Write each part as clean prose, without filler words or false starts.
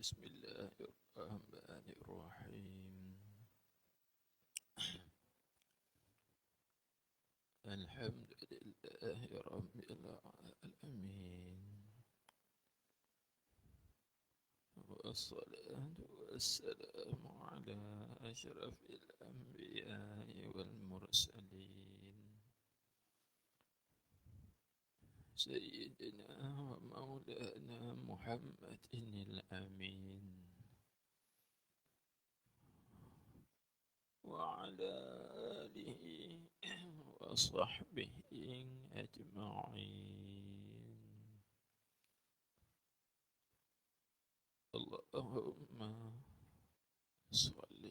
بسم الله الرحمن الرحيم. الحمد لله رب العالمين، والصلاة والسلام على أشرف الأنبياء والمرسلين، سيدنا ومولانا محمد الأمين، وعلى آله وصحبه أجمعين. اللهم صل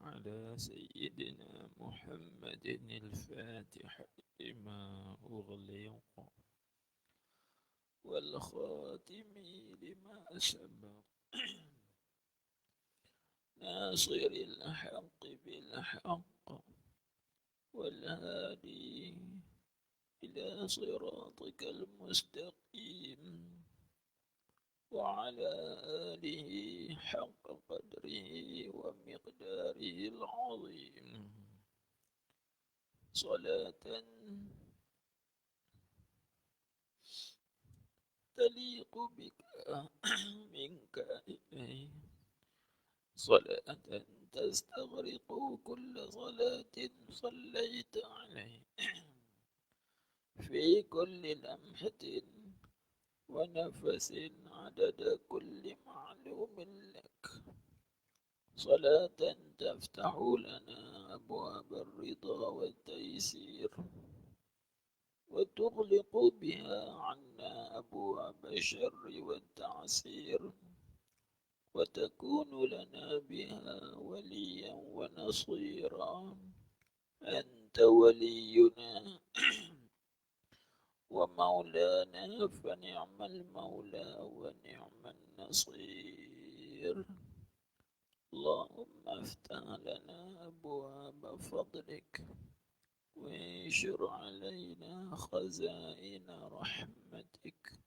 على سيدنا محمد الفاتح لما أغلق والخاتم لما سبق، ناصر الحق بالحق، والهادي إلى صراطك المستقيم، وعلى آله حق قدره ومقداره العظيم، صلاة تليق بك منك إليه، صلاة تستغرق كل صلاة صليت عليه في كل لمحة ونفس عدد كل معلوم لك، صلاة تفتح لنا أبواب الرضا والتيسير، وتغلق بها عنا أبواب الشر والتعسير، وتكون لنا بها وليا ونصيرا. أنت ولينا ومولانا، فنعم المولى ونعم النصير. اللهم افتح لنا أبواب فضلك، وانشر علينا خزائن رحمتك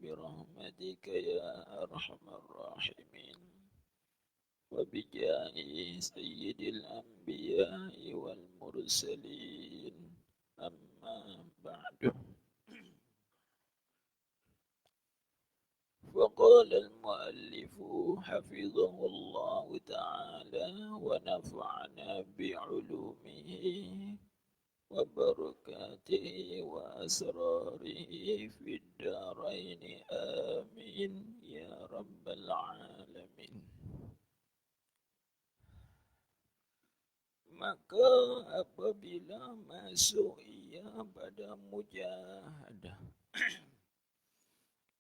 برحمتك يا أرحم الراحمين، وبجاه سيد الأنبياء والمرسلين. أما بعد، فقال المؤلف حفظه الله تعالى ونفعنا بعلومه وبركاته وأسراره في الدارين، آمين يا رب العالمين. Maka apabila masuk ia pada mujahadah,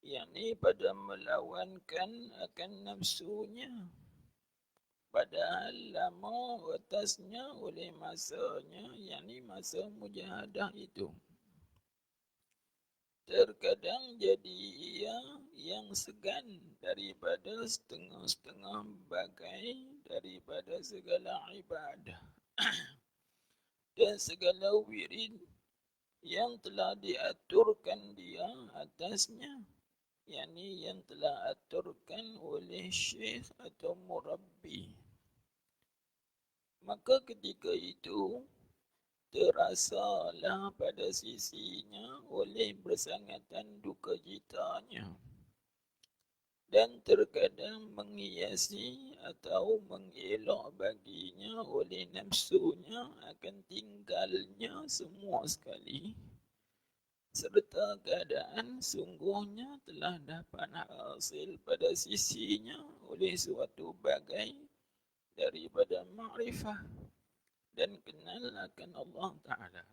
yakni pada melawankan akan nafsunya, padahal lama atasnya oleh masanya, yakni masa mujahadah itu. Terkadang jadi ia yang segan daripada setengah-setengah bagai daripada segala ibadah dan segala wirid yang telah diaturkan dia atasnya, yakni yang telah aturkan oleh syekh atau murabbi. Maka ketika itu terasalah pada sisinya oleh bersangatan duka citanya, dan terkadang menghiasi atau mengelak baginya oleh nafsunya akan tinggalnya semua sekali, serta keadaan sungguhnya telah dapat hasil pada sisinya oleh suatu bagai daripada ma'rifah dan kenal akan Allah Ta'ala.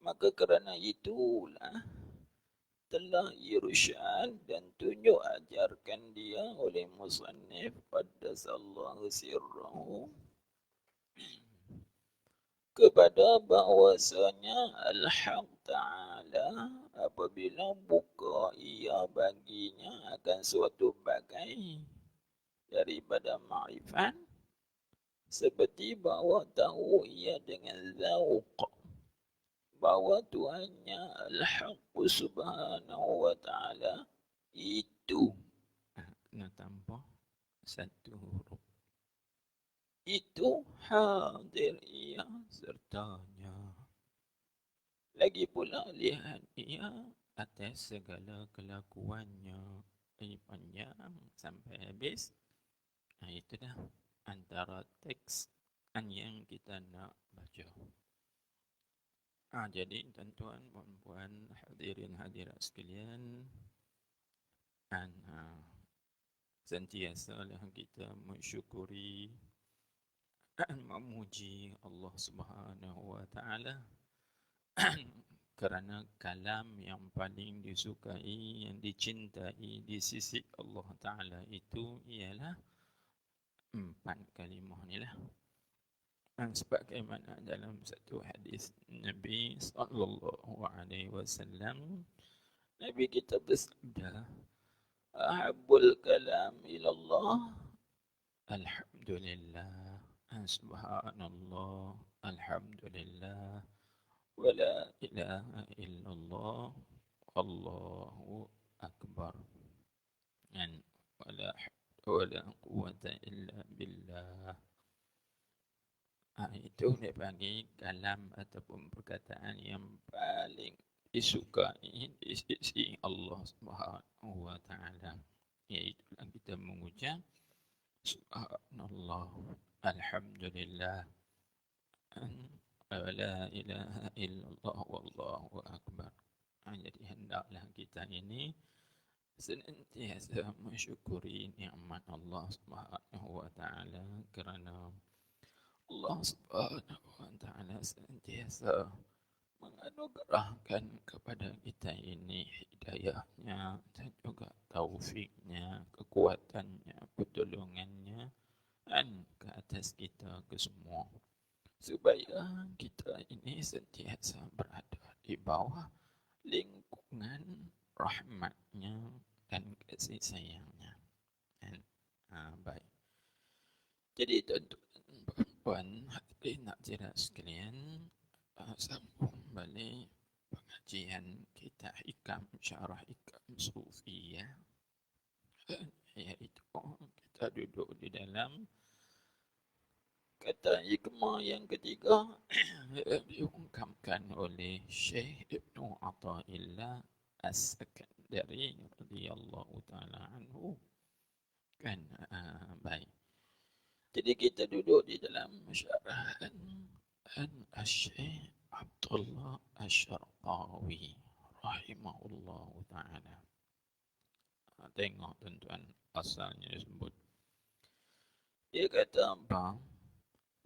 Maka kerana itulah telah irsyad dan tunjuk ajarkan dia oleh musannif qaddasallahu sirrahu kepada bahwasanya Al-Haq Ta'ala apabila buka ia baginya akan suatu bagai daripada ma'rifat, seperti bahawa tahu ia dengan zauq bahawa Tuhannya Al-Haq Subhanahu wa Ta'ala itu kena tanpa satu huruf. Itu hadir ia sertanya. Lagi pula lihat ia atas segala kelakuannya. Ini panjang sampai habis. Nah, itu dah antara teks yang kita nak baca. Jadi tuan-tuan, puan-puan, hadirin hadirat sekalian, sentiasalah kita mensyukuri dan memuji Allah Subhanahu wa taala kerana kalam yang paling disukai, yang dicintai di sisi Allah taala itu ialah 4 kalimah inilah. Sebagaimana dalam satu hadis Nabi sallallahu alaihi wasallam, Nabi kita bersabda, ahabbul kalam ilallah alhamdulillah, subhanallah, alhamdulillah, wa la ilaha illallah, Allahu akbar, dan wala quwwata illa billah. Itu dia panggil kalam ataupun perkataan yang paling disukai di sisi Allah Subhanahu wa taala, iaitu kita mengucap subhanallah, alhamdulillah, la ilaha illallah, wallahu akbar. Jadi hendaklah kita ini senantiasa mensyukuri nikmat Allah Subhanahu wa taala, kerana Allah Subhanahu wa taala senantiasa menganugerahkan kepada kita ini hidayahnya dan juga taufiknya, kekuatannya, pertolongannya dan ke atas kita kesemua, supaya kita ini sentiasa berada di bawah lingkungan rahmatnya dan kasih sayangnya. Baik. Jadi tuan-tuan, puan, hadirin hadirat sekalian, sambung balik pengajian kita hikam syarah hikam sufiyah, iaitu kita duduk di dalam kata hikmah yang ketiga diungkapkan oleh Syekh Ibnu Athaillah As-Sakandari radhiyallahu taala anhu. Baik. Jadi kita duduk di dalam syarahan Syekh Abdullah Asy-Syarqawi rahimahullahu taala. Tengok tuan-tuan, asalnya disebut. Dia kata apa?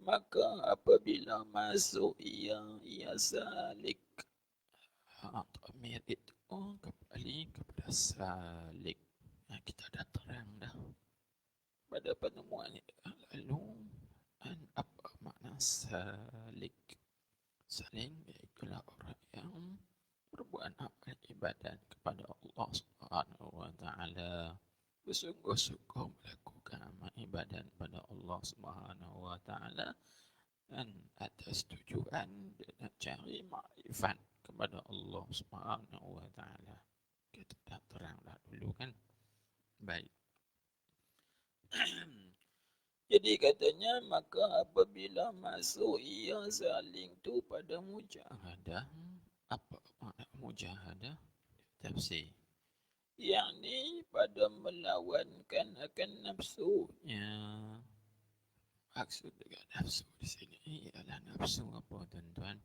Maka apabila masuk ia salik. Dhamir itu kembali kepada salik. Kita dah terang dah pada pertemuan lalu apa makna salik. Salik iaitulah orang yang berbuat amal ibadat kepada Allah Subhanahu wa taala, bersungguh-sungguh melakukan amal ibadat kepada Allah Subhanahu wa taala dan atas tujuan nak cari makrifat kepada Allah Subhanahu wa taala. Kita dah terang dah dulu kan. Baik. Jadi katanya, maka apabila masuk ia saling tu pada mujahadah. Apa makna mujahadah? Tafsir. Yakni pada melawankan akan nafsunya. Maksud dengan nafsu di sini ialah nafsu apa tuan-tuan?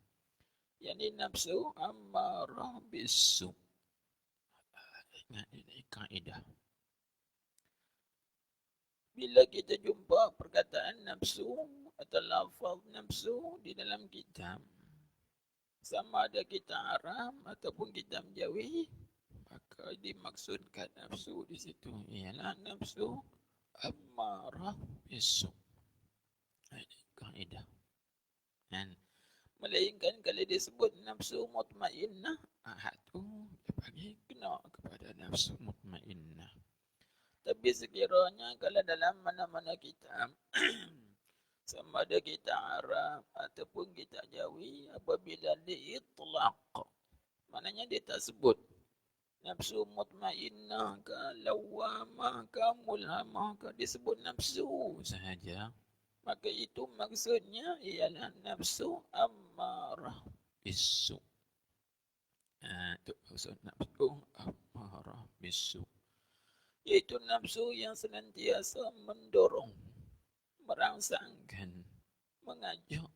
Yakni nafsu ammarah bisu. Ingat ini kaedah. Bila kita jumpa perkataan nafsu atau lafaz nafsu di dalam kitab, sama ada kita Arab ataupun kita Jawi, maka dimaksudkan nafsu di situ ialah nafsu ammarah bisu. Ini kaedah. Dan melainkan kalau disebut nafsu mutmainnah, itu dia bagi kena kepada nafsu mutmainnah. Tapi sekiranya kalau dalam mana-mana kitab sama ada kita Arab ataupun kita Jawi, apabila diitlaq, maknanya dia tak sebut Nafsu mutmainnah ke, lawamah ke, mulhamah ke, disebut nafsu sahaja. Maka itu maksudnya ialah nafsu ammarah bisu. Itu maksud nafsu ammarah bisu. Iaitu nafsu yang senantiasa mendorong, merangsangkan, mengajak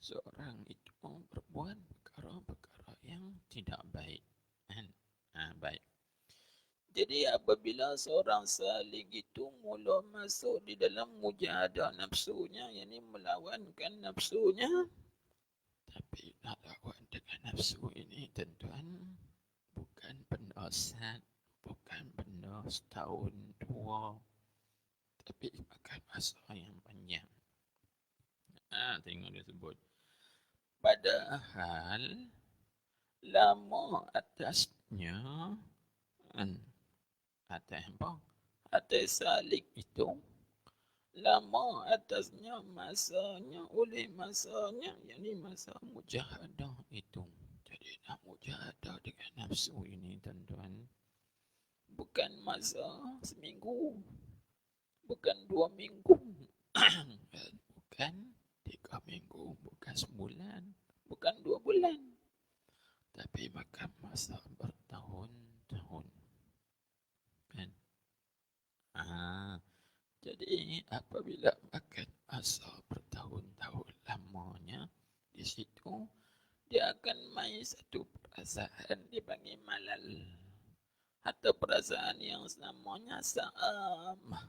seorang itu berbuat perkara-perkara yang tidak baik. Baik. Jadi apabila seorang salik itu mula masuk di dalam mujahadah nafsunya, yakni melawankan nafsunya, tapi nak lawan dengan nafsu ini tuan-tuan, bukan benda sat, bukan benda setahun dua, tapi makan masa yang panjang. Tengok dia sebut. Padahal lama atasnya, atas salik itu, lama atasnya masanya, oleh masanya, yakni masa mujahadah itu. Jadi nak mujahadah dengan nafsu ini tuan-tuan, bukan masa seminggu, bukan 2 minggu, bukan 3 minggu, bukan sebulan, bukan 2 bulan, tapi makan masa bertahun-tahun. Kan? Jadi apabila makan masa bertahun-tahun lamanya, di situ dia akan main satu perasaan dipanggil malal, atau perasaan yang namanya sa'amah.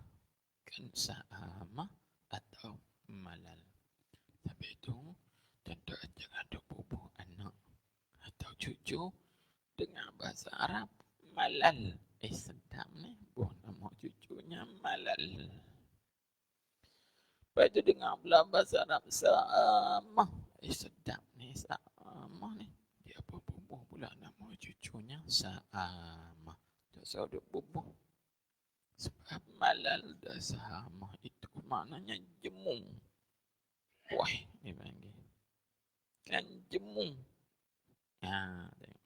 Kan sa'amah atau malal. Tapi itu tuan-tuan jangan terbubuh anak atau cucu dengan bahasa Arab malal. Sedap ni, buah nama cucunya malal. Lepas itu dengar pula bahasa Arab sa'amah. Sedap ni, sa'amah ni. Dia berbubuh pula nama cucunya sa'amah. Tak usah dia bubuh. Sebab malal dan sa'amah itu maknanya jemung. Wah, dia panggil. Kan jemung. Tengok.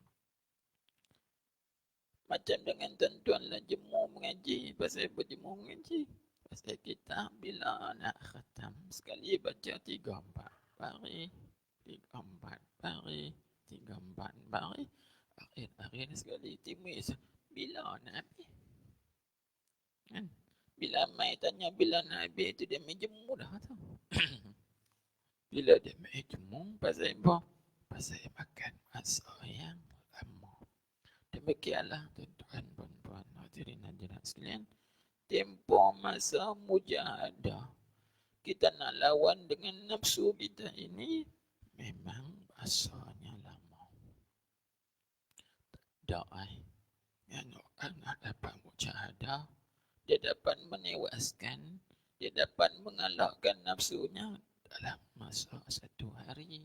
Macam dengan tuan-tuan lah jemur mengaji. Pasal apa jemur mengaji? Pasal kita bila nak khatam, sekali baca 3-4 baris, 3-4 baris, 3-4 baris, akhir-akhir sekali timis. Bila nak habis? Kan? Bila mai tanya bila nak habis, itu dia main jemur dah tu. Bila dia main jemur, pasal apa? Pasal makan masa yang lama. Demikianlah tuan-tuan, puan-puan, hadirin hadirat sekalian, tempoh masa mujahadah kita nak lawan dengan nafsu kita ini memang masanya lama. Yang orang nak dapat mujahadah, dia dapat menewaskan, dia dapat mengalahkan nafsunya dalam masa 1 hari,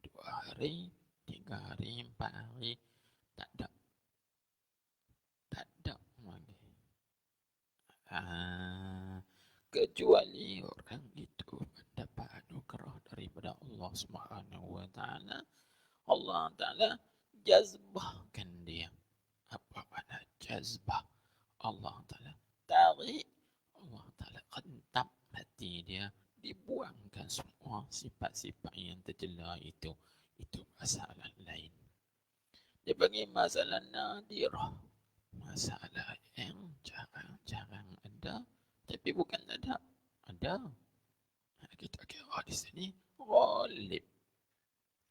2 hari, 3 hari, 4 hari, tak ada lagi. Kecuali orang itu mendapat anugerah daripada Allah Subhanahu wa taala. Allah taala jazbahkan dia. Apa makna jazbah? Allah taala tarik, Allah taala kentap hati dia, dibuangkan semua sifat-sifat yang tercela itu. Itu masalah lain. Dia panggil masalah nadirah. Masalah yang jarang-jarang ada, tapi bukan ada. Ada. Kita kira di sini ghalib.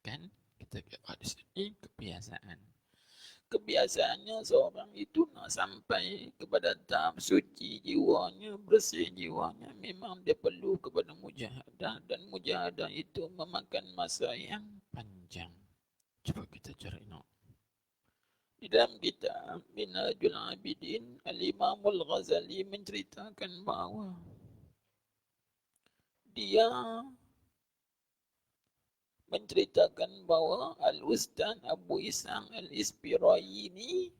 Kan? Kita kira di sini kebiasaan. Kebiasaannya seorang itu nak sampai kepada tahap suci jiwanya, bersih jiwanya, memang dia perlu kepada mujahadah, dan mujahadah itu memakan masa yang panjang. Cuba kita cari nak. Di dalam kitab Minhajul Abidin, Al-Imamul Ghazali menceritakan bahawa dia menceritakan bahawa Al-Ustaz Abu Ishaq Al-Ispirayini,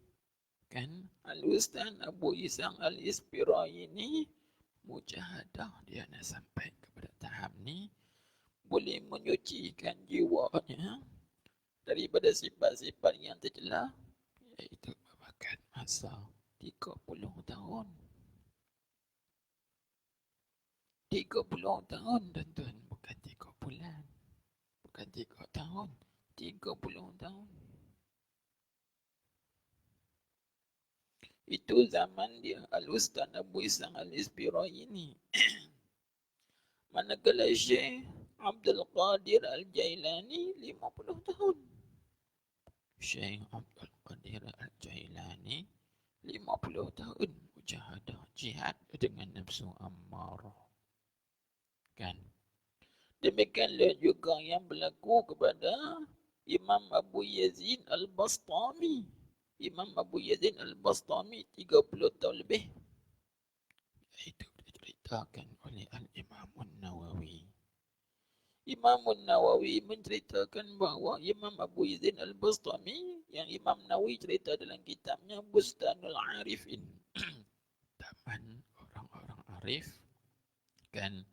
kan, Al-Ustaz Abu Ishaq Al-Ispirayini, mujahadah dia nak sampai kepada tahap ni, boleh menyucikan jiwanya daripada sifat-sifat yang tercela, iaitu memakan masa 30 tahun. 30 tahun tuan-tuan, bukan 3 bulan. Bukan 3 tahun, 30 tahun. Itu zaman dia Al-Ustaz Abu Ishaq Al-Isbiraini. Manakala Syekh Abdul Qadir Al-Jailani 50 tahun. Syekh Abdul Qadir Al-Jailani 50 tahun mujahadah jihad dengan nafsu ammarah. Kan? Demikianlah juga yang berlaku kepada Imam Abu Yazid Al-Bastami. Imam Abu Yazid Al-Bastami 30 tahun lebih. Itu diceritakan oleh Al-Imam An-Nawawi. Imam An-Nawawi menceritakan bahawa Imam Abu Yazid Al-Bastami yang Imam Nawawi cerita dalam kitabnya Bustanul Arifin. Taman orang-orang arif. Kan?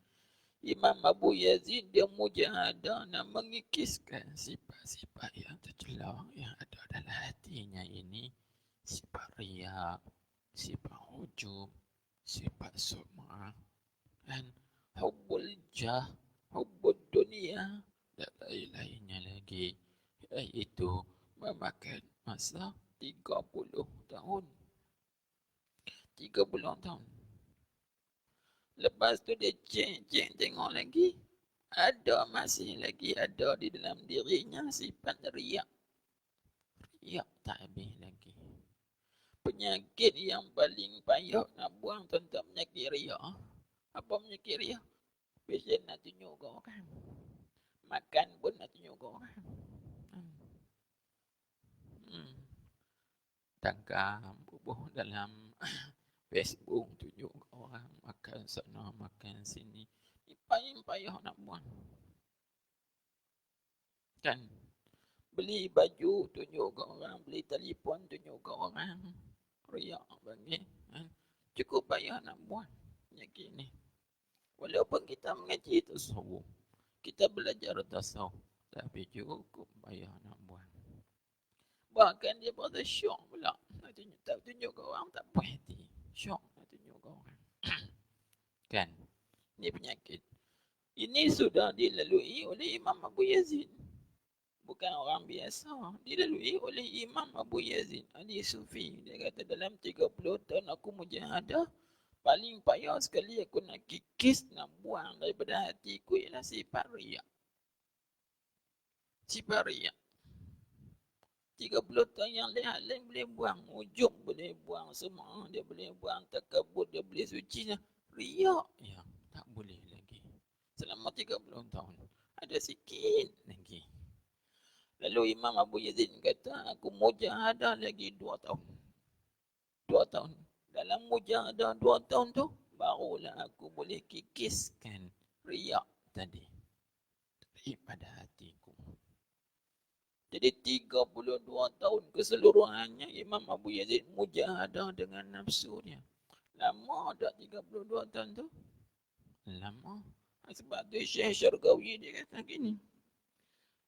Imam Abu Yazid dia mujahadah nak mengikiskan sifat-sifat yang tercela yang ada dalam hatinya ini. Sifat riak, sifat hujub, sifat sum'ah, dan hubbul jah, hubbul dunia, dan lain-lainnya lagi. Iaitu memakan masa 30 tahun. 30 tahun. Lepas tu dia cek tengok lagi. Masih lagi ada di dalam dirinya sifat riak. Riak tak habis lagi. Penyakit yang paling payah nak buang tentang penyakit riak. Apa penyakit riak? Pasien nak tunjuk ke orang. Makan pun nak tunjuk ke orang. Tangkap bubuh dalam Facebook tunjuk ke orang. Makan sana, makan sini. Ini payah nak buang. Kan? Beli baju tunjuk ke orang. Beli telefon tunjuk ke orang. Riak bagi. Cukup payah nak buang penyakit ni. Walaupun kita mengaji tasawuf, kita belajar tasawuf, tapi cukup payah nak buang. Bahkan dia berasa syok pula. Tak tunjuk ke orang tak puas hati. Syok nak tunjuk ke orang. Kan? Ini penyakit. Ini sudah dilalui oleh Imam Abu Yazid. Bukan orang biasa. Dilalui oleh Imam Abu Yazid Ali Sufi. Dia kata dalam 30 tahun aku mujahadah, paling payah sekali aku nak kikis, nak buang daripada hatiku ialah sifat riak. Sifat riak. 30 tahun yang lain boleh buang. Ujub boleh buang semua. Dia boleh buang takabur. Dia boleh suci. Riak ya, tak boleh lagi. Selama 30 tahun. Ada sikit lagi. Lalu Imam Abu Yazid kata, aku mujahadah lagi 2 tahun. 2 tahun. Dalam mujahadah 2 tahun tu, barulah aku boleh kikiskan riak tadi daripada hatiku. Jadi 32 tahun keseluruhannya Imam Abu Yazid mujahadah dengan nafsu dia. Lama tak 32 tahun tu? Lama. Sebab tu Syekh Syarqawi dia kata gini.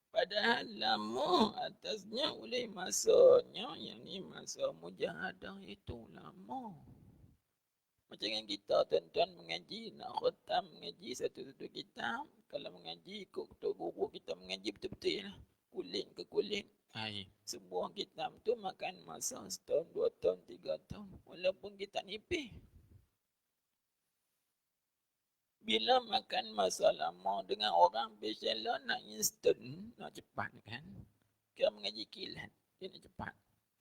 Padahal lama atasnya oleh masanya, yang ni masa mujahadah itu lama. Macam yang kita tuan-tuan mengaji, nak khatam mengaji satu-satu kitab. Kalau mengaji ikut ketua guru, kita mengaji betul-betul lah. Kulit ke kulit. Sebuah kitab tu makan masa setahun, 2 tahun, 3 tahun. Walaupun kita nipih. Bila makan masa lama dengan orang biasalah nak instant, nak cepat kan. Kita mengaji kilat, dia nak cepat.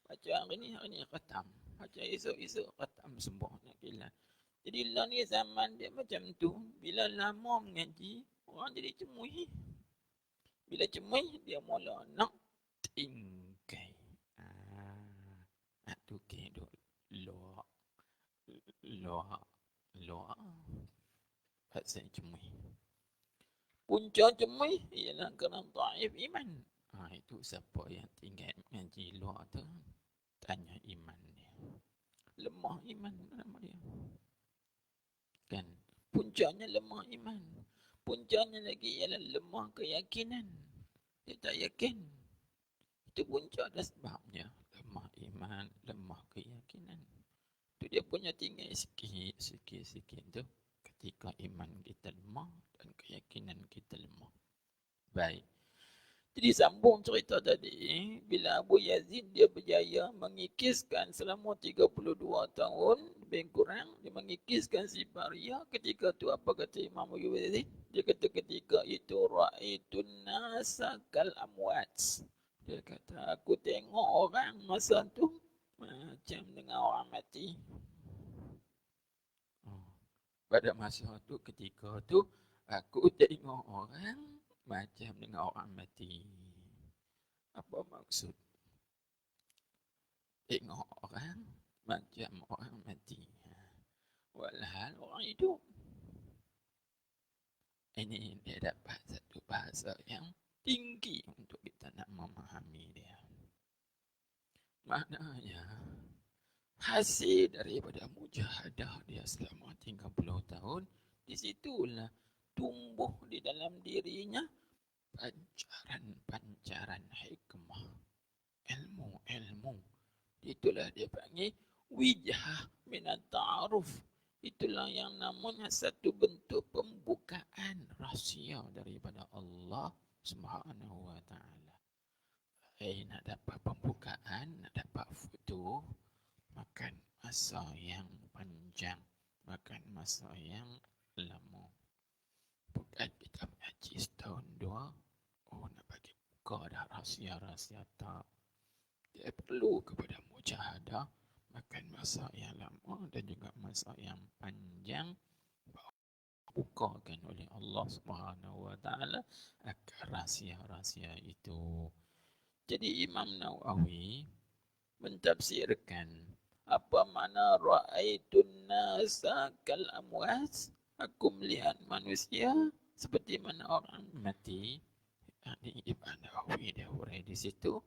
Baca hari ni khatam. Baca esok khatam semua nak kilat. Jadi lah ni zaman dia macam tu. Bila lama mengaji, orang jadi cemui. Bila cemui, dia mula nak tingkai. Tu kedok loak. Pasal cemui. Punca cemui ialah kerana dhaif iman. Itu siapa yang tinggal mengaji luar tu, tanya iman dia. Lemah iman nama dia. Kan? Puncanya lemah iman. Puncanya lagi ialah lemah keyakinan. Dia tak yakin. Itu punca dan sebabnya. Lemah iman, lemah keyakinan. dia punya tinggi sikit tu ketika iman kita lemah dan keyakinan kita lemah. Baik. Jadi sambung cerita tadi, bila Abu Yazid dia berjaya mengikiskan selama 32 tahun, lebih kurang, dia mengikiskan si Baria. Ketika tu apa kata Imam Abu Yazid? Dia kata ketika itu, ra'aitun nasa kal amwat. Dia kata, aku tengok orang masa tu macam dengan orang mati. Pada masa tu, ketika tu, aku tengok orang macam dengan orang mati. Apa maksud? Tengok orang macam orang mati. Walhal orang hidup. Ini dia dapat satu bahasa yang tinggi untuk kita nak memahami dia. Maknanya, hasil daripada mujahadah dia selama 30 tahun, di situlah tumbuh di dalam dirinya pancaran hikmah, ilmu. Itulah dia panggil wijah minat ta'aruf. Itulah yang namanya satu bentuk pembukaan rahsia daripada Allah Subhanahu wa ta'ala. Nak dapat pembukaan, nak dapat futuh, makan masa yang panjang, makan masa yang lama. Bukan kita mengaji setahun dua, nak bagi buka dah rahsia-rahsia, tak. Dia perlu kepada mujahadah, makan masa yang lama dan juga masa yang panjang, bukakan oleh Allah Subhanahu wa ta'ala akan rahsia-rahsia itu. Jadi Imam Nawawi mentafsirkan apa makna ra'aitun nasa kal amwas, aku melihat manusia seperti mana orang mati. Ini Imam Nawawi dia hurai di situ,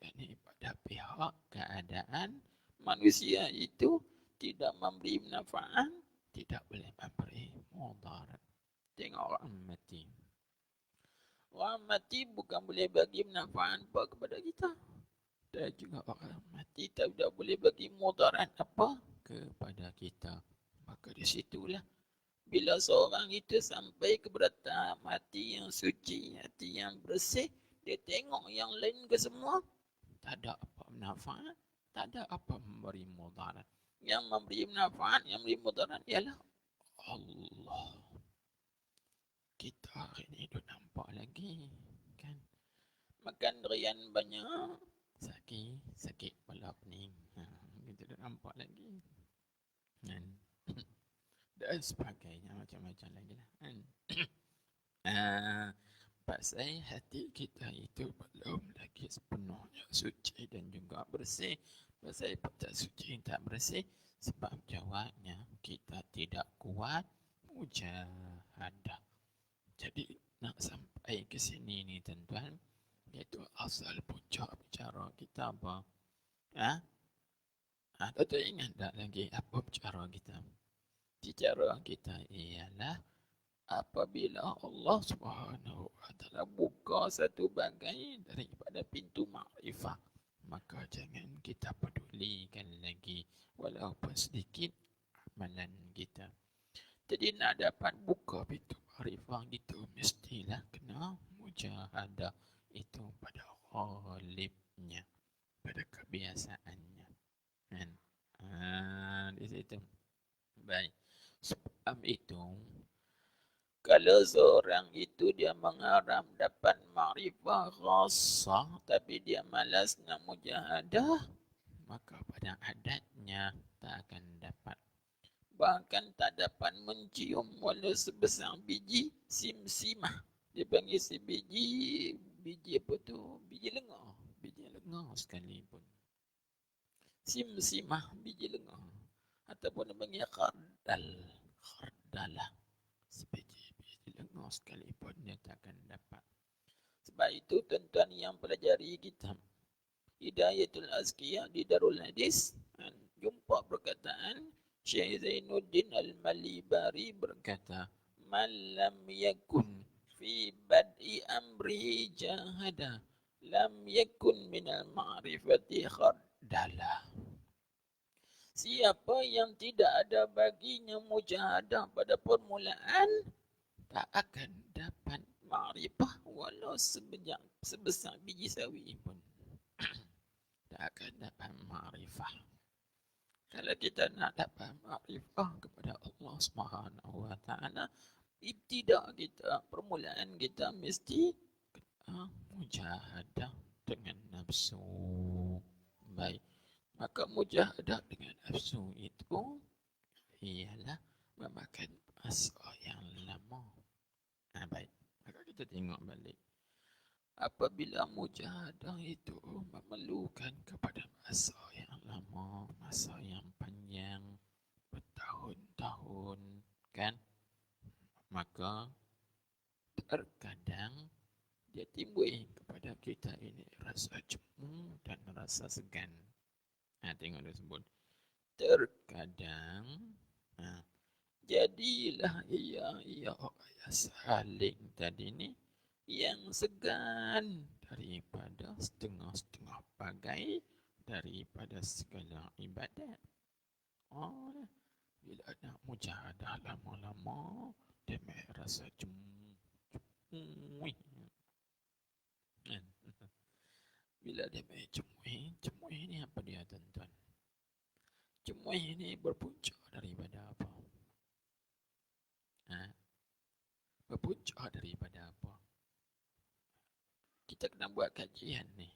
ini pada pihak keadaan manusia itu tidak memberi manfaat, tidak boleh memberi mudarat. Tengok orang mati. Orang mati bukan boleh bagi manfaat apa kepada kita. Dan juga orang mati tidak boleh bagi mudarat apa kepada kita. Maka di situlah bila seorang itu sampai kepada tahap hati yang suci, hati yang bersih, dia tengok yang lain ke semua, tak ada apa manfaat, tak ada apa memberi mudarat. Yang memberi manfaat, yang memberi mudarat ialah Allah. Kita hari ni dah nampak lagi, kan? Makan durian banyak, sakit kepala pening. Kita dah nampak lagi, kan? Dan sebagainya, macam-macam lagi lah, kan? Pasal hati kita itu belum lagi sepenuhnya suci dan juga bersih. Pasal tak suci tak bersih, sebab jawabnya kita tidak kuat mujahadah. Jadi nak sampai ke sini ni tuan-tuan, iaitu asal punca bicara kita apa? Tak ingat tak lagi apa bicara kita? Bicara kita ialah apabila Allah Subhanahu wa ta'ala buka satu bagai daripada pintu makrifah, maka jangan kita pedulikan lagi walaupun sedikit amalan kita. Jadi nak dapat buka pintu makrifah itu mestilah kena mujahadah itu pada ghalibnya, pada kebiasaannya, kan? Di situ. Baik. Sebab itu, kalau seorang itu dia mengharap dapat makrifah khasah tapi dia malas nak mujahadah, maka pada adatnya tak akan dapat. Bahkan tak dapat mencium walau sebesar biji simsimah. Dia panggil si biji apa tu? Biji lengar sekalipun. Simsimah, biji lengar. Ataupun dia panggil khardalah. Biji lengar sekalipun dia tak akan dapat. Sebab itu tuan-tuan yang pelajari kitab Hidayatul Azkiyah di Darul Hadis, jumpa perkataan Syekh Zainuddin Al-Malibari berkata, man lam yakun fi bad'i amri jahada lam yakun minal ma'rifati khardala. Siapa yang tidak ada baginya mujahadah pada permulaan, tak akan dapat ma'rifah walau sebesar biji sawi pun. Tak akan dapat ma'rifah. Kalau kita nak dapat ma'rifah kepada Allah Subhanahu wa taala, ibtidak kita, permulaan kita mesti mujahadah dengan nafsu. Baik. Maka mujahadah dengan nafsu itu ialah memakan masa yang lama. Baik. Maka kita tengok balik. Apabila mujahadah itu memerlukan kepada masa yang lama, masa yang panjang, bertahun-tahun, kan? Maka terkadang dia timbul kepada kita ini rasa cemu dan rasa segan. Tengok dia sebut. Terkadang jadilah ia saling tadi ni yang segan daripada setengah-setengah bagai daripada segala ibadat. Bila nak mujahadah lama-lama, dia rasa cemu. Bila dia cemuih ni apa dia tuan-tuan? Cemuih ni berpunca daripada apa? Berpunca daripada apa? Kita kena buat kajian ni.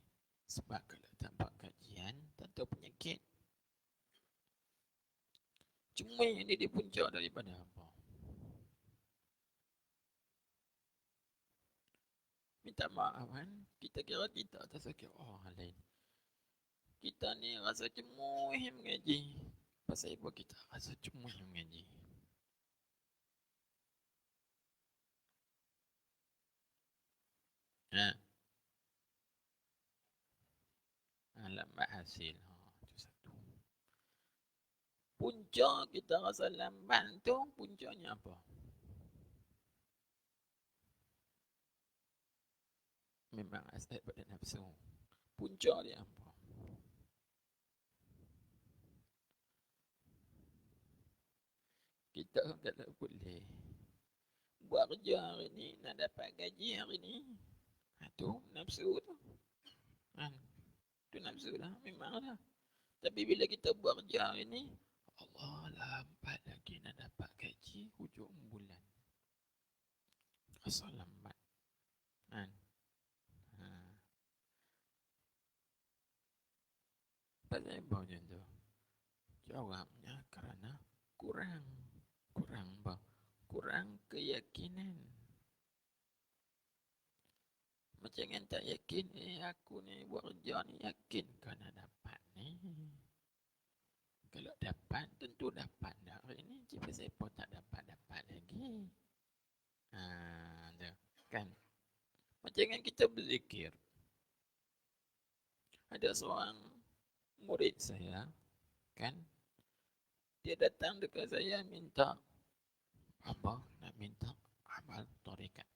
Sebab kalau tak buat kajian, tentu penyakit. Cemuih ni dipunca daripada apa? Minta maaf kan? Kita kira kita tak kira orang lain. Kita ni rasa cemuih mengaji. Pasal apa kita rasa cemuih mengaji? Lambat hasil. Itu satu. Punca kita rasa lambat tu, puncanya apa? Memang asal pada nafsu. Punca dia apa? Kita kalau boleh buat kerja hari ni, nak dapat gaji hari ni, tu nafsu tu. Tu nafsu lah, memang lah. Tapi bila kita buat kerja hari ni, Allah lambat lagi nak dapat gaji hujung bulan. Asal lambat. Pasal apa macam tu? Jawabnya kerana kurang apa? Kurang keyakinan. Macam yang tak yakin, aku ni buat kerja ni yakin kan nak dapat ni. Kalau dapat, tentu dapat dah hari ni. Cuma saya pun tak dapat lagi. Kan? Macam yang kita berzikir. Ada seorang murid saya, kan? Dia datang dekat saya minta apa? Nak minta amal tarekat.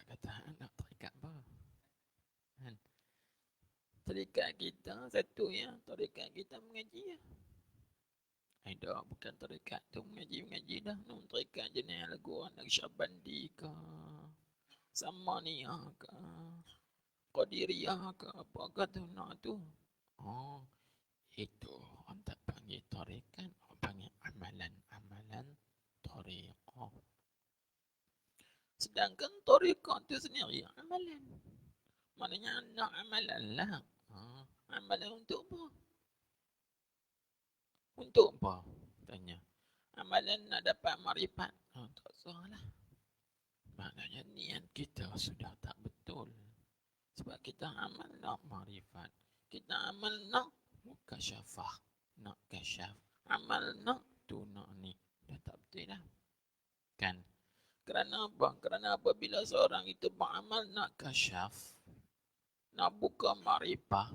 Kata nak tarekat apa? Tarekat kita satu ya, tarekat kita mengaji ya. Dah bukan tarekat tu mengaji dah. Tarekat jenis lagu Naqsyabandi ke, Samaniyah ke, Qadiriyah ke, apa kata nak tu. Itu orang tak panggil tarekat, orang panggil amalan tarekat. Sedangkan tarekat tu sendiri amalan. Maknanya nak amalan lah. Amalan untuk apa? Untuk apa? Tanya. Amalan nak dapat makrifat. Tak salah. Maknanya niat kita sudah tak betul. Sebab kita amal nak makrifat. Kita amal nak mukasyafah. Nak kasyaf. Amal nak tu nak ni. Dah tak betul dah. Kan? Kerana apa? Kerana apabila seorang itu beramal nak kasyaf, nak buka makrifah,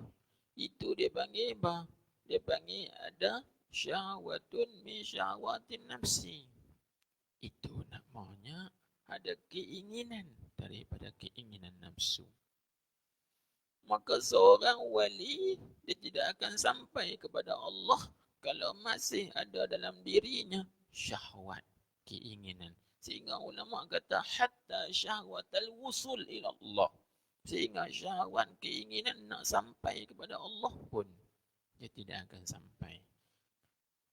itu dia panggil apa? Dia panggil ada syahwatun min syahwatin nafsi. Itu namanya ada keinginan daripada keinginan nafsu. Maka seorang wali dia tidak akan sampai kepada Allah kalau masih ada dalam dirinya syahwat, keinginan. Sehingga ulama kata hatta syahwatal wusul ila Allah. Sehingga syahwat, keinginan nak sampai kepada Allah pun dia tidak akan sampai.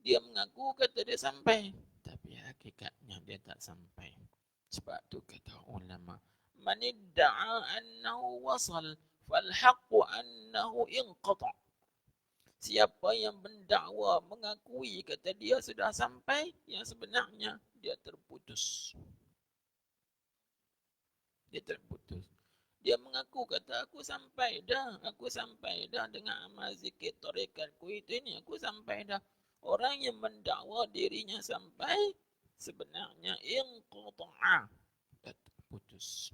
Dia mengaku kata dia sampai, tapi hakikatnya dia tak sampai. Sebab tu kata ulama, man idda'a annahu wasal fal haqqu annahu inqata'. Siapa yang mendakwa mengakui kata dia sudah sampai, yang sebenarnya dia terputus. Dia terputus. Dia mengaku kata aku sampai dah dengan amal zikir tarekatku itu ini, aku sampai dah. Orang yang mendakwa dirinya sampai sebenarnya inqata'a, terputus.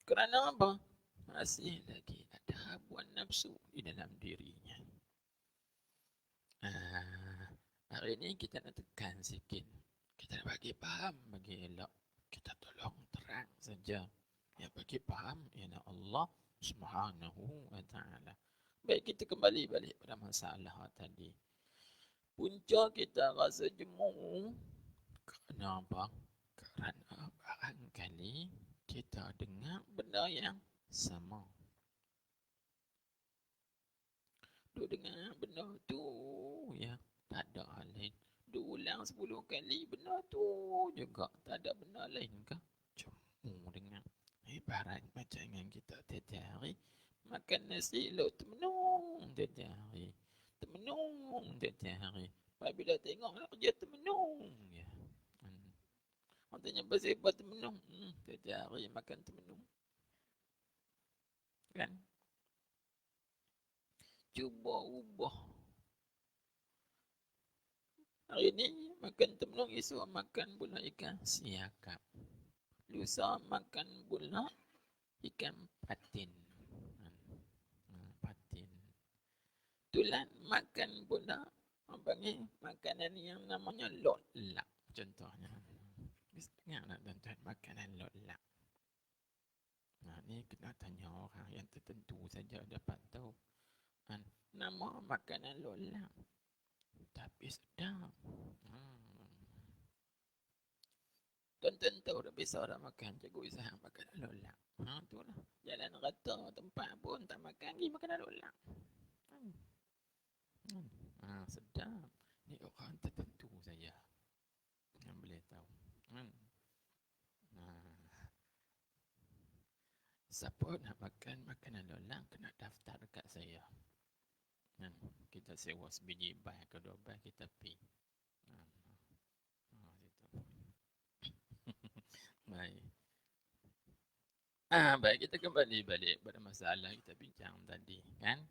Kerana apa? Masih lagi ada hawa nafsu di dalam dirinya. Hari ini kita nak tekan sikit. Kita nak bagi faham, bagi elok. Kita tolong terang saja. Yang bagi faham ialah Allah Subhanahu wa ta'ala. Baik, kita kembali balik pada masalah tadi. Punca kita rasa jemu kerana apa? Kerana barangkali kita dengar benda yang sama. Duk dengar benda tu ya, tak ada hal lain. Duk ulang 10 kali benda tu juga, tak ada benda lain ke? Cuma dengar. Ibarat macam yang kita tiap hari makan nasi lauk termenung tiap hari. Termenung tiap hari. Apabila tengok nak kerja termenung ya. Orang tanya pasal apa termenung? Tiap hari makan termenung. Kan? Cuba ubah. Hari ni makan termenung, esok makan pula ikan siakap. Lusa makan pula ikan patin. Patin. Tulan makan pula makanan yang namanya lolak contohnya. Dengar nak tuan-tuan makanan lolak. Nah, ni kena tanya orang yang tertentu saja dapat tahu. Nama makanan lolak. Tapi sedap. Tuan-tuan tahu dah biasa orang makan cikgu usaha makanan lolak. Tu lah. Jalan rata tempat pun tak makan lagi makanan lolak. Sedap. Ni orang tertentu saja yang boleh tahu. Siapa nak makan makanan lolak kena daftar dekat saya. Kita sewa sebiji bai ke 2 bai kita pi. Baik. Baik, kita kembali balik pada masalah kita bincang tadi, kan?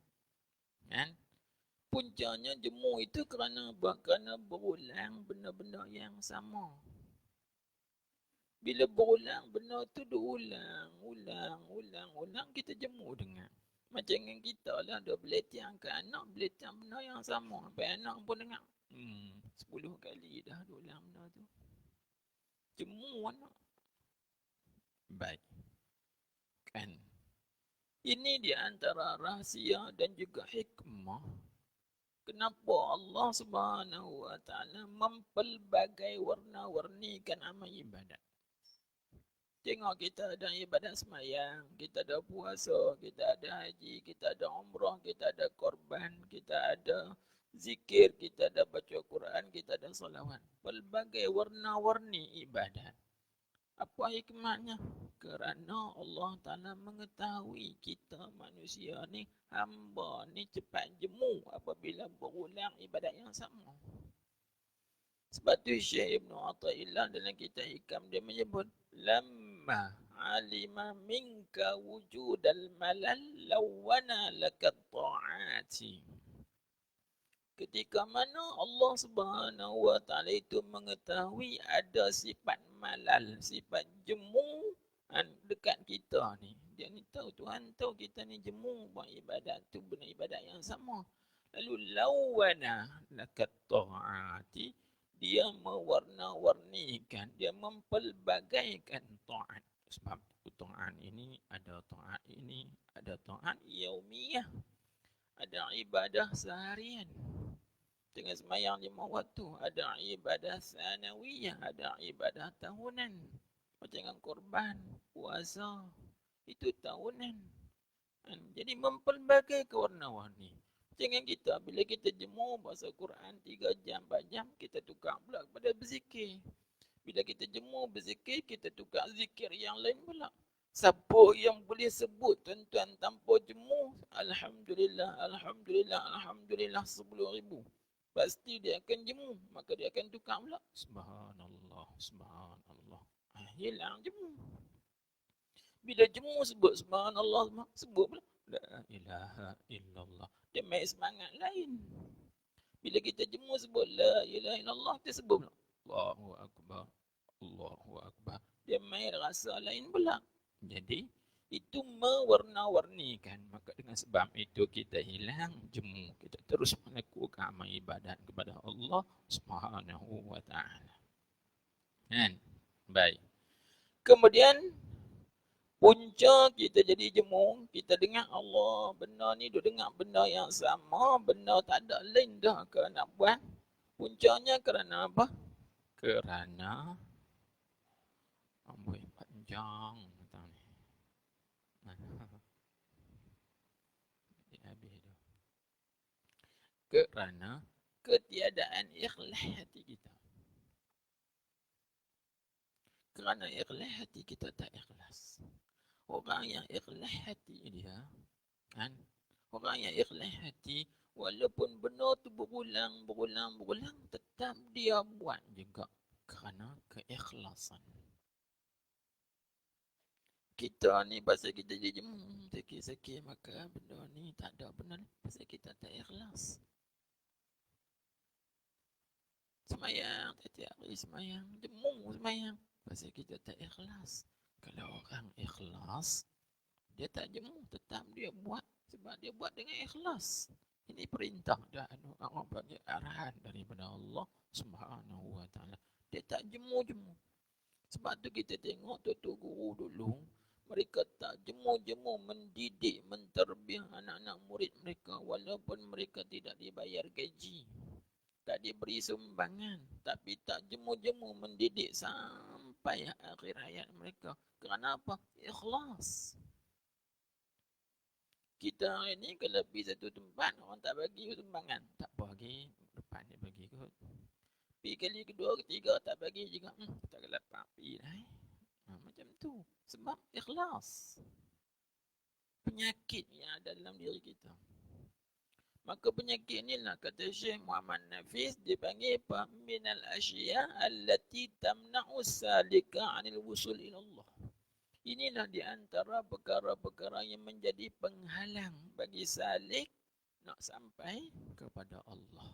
Puncanya jemu itu kerana berulang benda-benda yang sama. Bila berulang benda tu ulang, kita jemu dengar. Macam yang kita lah ada beletiang ke anak, beletiang benda yang sama. Sampai anak pun dengar. 10 kali dah ulang benda tu. Jemu anak. Baik. Kan? Ini di antara rahsia dan juga hikmah. Kenapa Allah Subhanahu wa ta'ala mempelbagai warna-warnikan amal ibadat. Tengok kita ada ibadat semayang, kita ada puasa, kita ada haji, kita ada umrah, kita ada korban, kita ada zikir, kita ada baca Quran, kita ada salawat. Pelbagai warna-warni ibadat. Apa hikmahnya? Kerana Allah Ta'ala mengetahui kita manusia ni, hamba ni cepat jemu apabila berulang ibadat yang sama. Sebab tu Syekh Ibn Atha'illah dalam kitab Hikam dia menyebut lamma alima minka wujudal malal lawana lakat ta'ati. Ketika mana Allah Subhanahu wa ta'ala itu mengetahui ada sifat malal, sifat jemu dekat kita ni. Dia ni tahu, Tuhan tahu kita ni jemu buat ibadat tu, benar ibadat yang sama. Lalu lawana lakat ta'ati, dia mewarna-warnikan, dia mempelbagaikan ta'at. Sebab ta'at ini, ada ta'at ini, ada ta'at yaumiyah, ada ibadah seharian dengan sembahyang 5 waktu, ada ibadah sanawiyah, ada ibadah tahunan macam dengan korban, puasa, itu tahunan. Jadi mempelbagai kewarna-warni. Jangan kita bila kita jemur baca Quran 3 jam, 4 jam, kita tukar pula kepada berzikir. Bila kita jemur berzikir, kita tukar zikir yang lain pula. Siapa yang boleh sebut tuan-tuan tanpa jemur, Alhamdulillah, Alhamdulillah, Alhamdulillah 10,000. Pasti dia akan jemur, maka dia akan tukar pula. Subhanallah, Subhanallah. Hilang jemur. Bila jemur sebut Subhanallah, sebut pula La ilaha illallah. Dia main semangat lain. Bila kita jemur sebut La ilaha illallah, kita sebut pula Allahu Akbar, Allahu Akbar. Dia main rasa lain pula. Jadi itu mewarna-warnikan. Maka dengan sebab itu kita hilang jemu. Kita terus melakukan amal ibadat kepada Allah Subhanahu wa ta'ala. Kan? Baik. Kemudian punca kita jadi jemu, kita dengar Allah, benda ni duk dengar benda yang sama, benda tak ada lain dah ke nak buat. Puncanya kerana apa? Kerana amboi panjang betul ni. Habis dah. Kerana ketiadaan ikhlas hati kita. Kerana ikhlas hati kita tak ikhlas. Orang yang ikhlas hati dia, kan? Orang yang ikhlas hati, walaupun benda tu berulang, tetap dia buat juga kerana keikhlasan. Kita ni pasal kita jadi sakit-sakit, maka benda ni tak ada benar pasal kita tak ikhlas. Semayang, tiap hari semayang, jemu semayang pasal kita tak ikhlas. Kalau orang ikhlas, dia tak jemu, tetap dia buat sebab dia buat dengan ikhlas. Ini perintah dan orang bagi arahan daripada Allah Subhanahu wa ta'ala. Dia tak jemu-jemu. Sebab tu kita tengok tutu guru dulu, mereka tak jemu-jemu mendidik, menterbiah anak-anak murid mereka walaupun mereka tidak dibayar gaji, tak diberi sumbangan, tapi tak jemu-jemu mendidik sampai akhir hayat mereka. Kerana apa? Ikhlas. Kita ini kalau pergi satu tempat, orang tak bagi sumbangan, tak bagi, depan dia bagi kot. Pergi kali kedua, ketiga tak bagi juga, tak gelap api lah. Macam tu. Sebab ikhlas. Penyakit yang ada dalam diri kita. Maka penyakit inilah kata Syekh Muhammad Nafis dipanggil apa? Minal asyiya allati tamna'u salika 'anil wusul ila Allah. Inilah di antara perkara-perkara yang menjadi penghalang bagi salik nak sampai kepada Allah.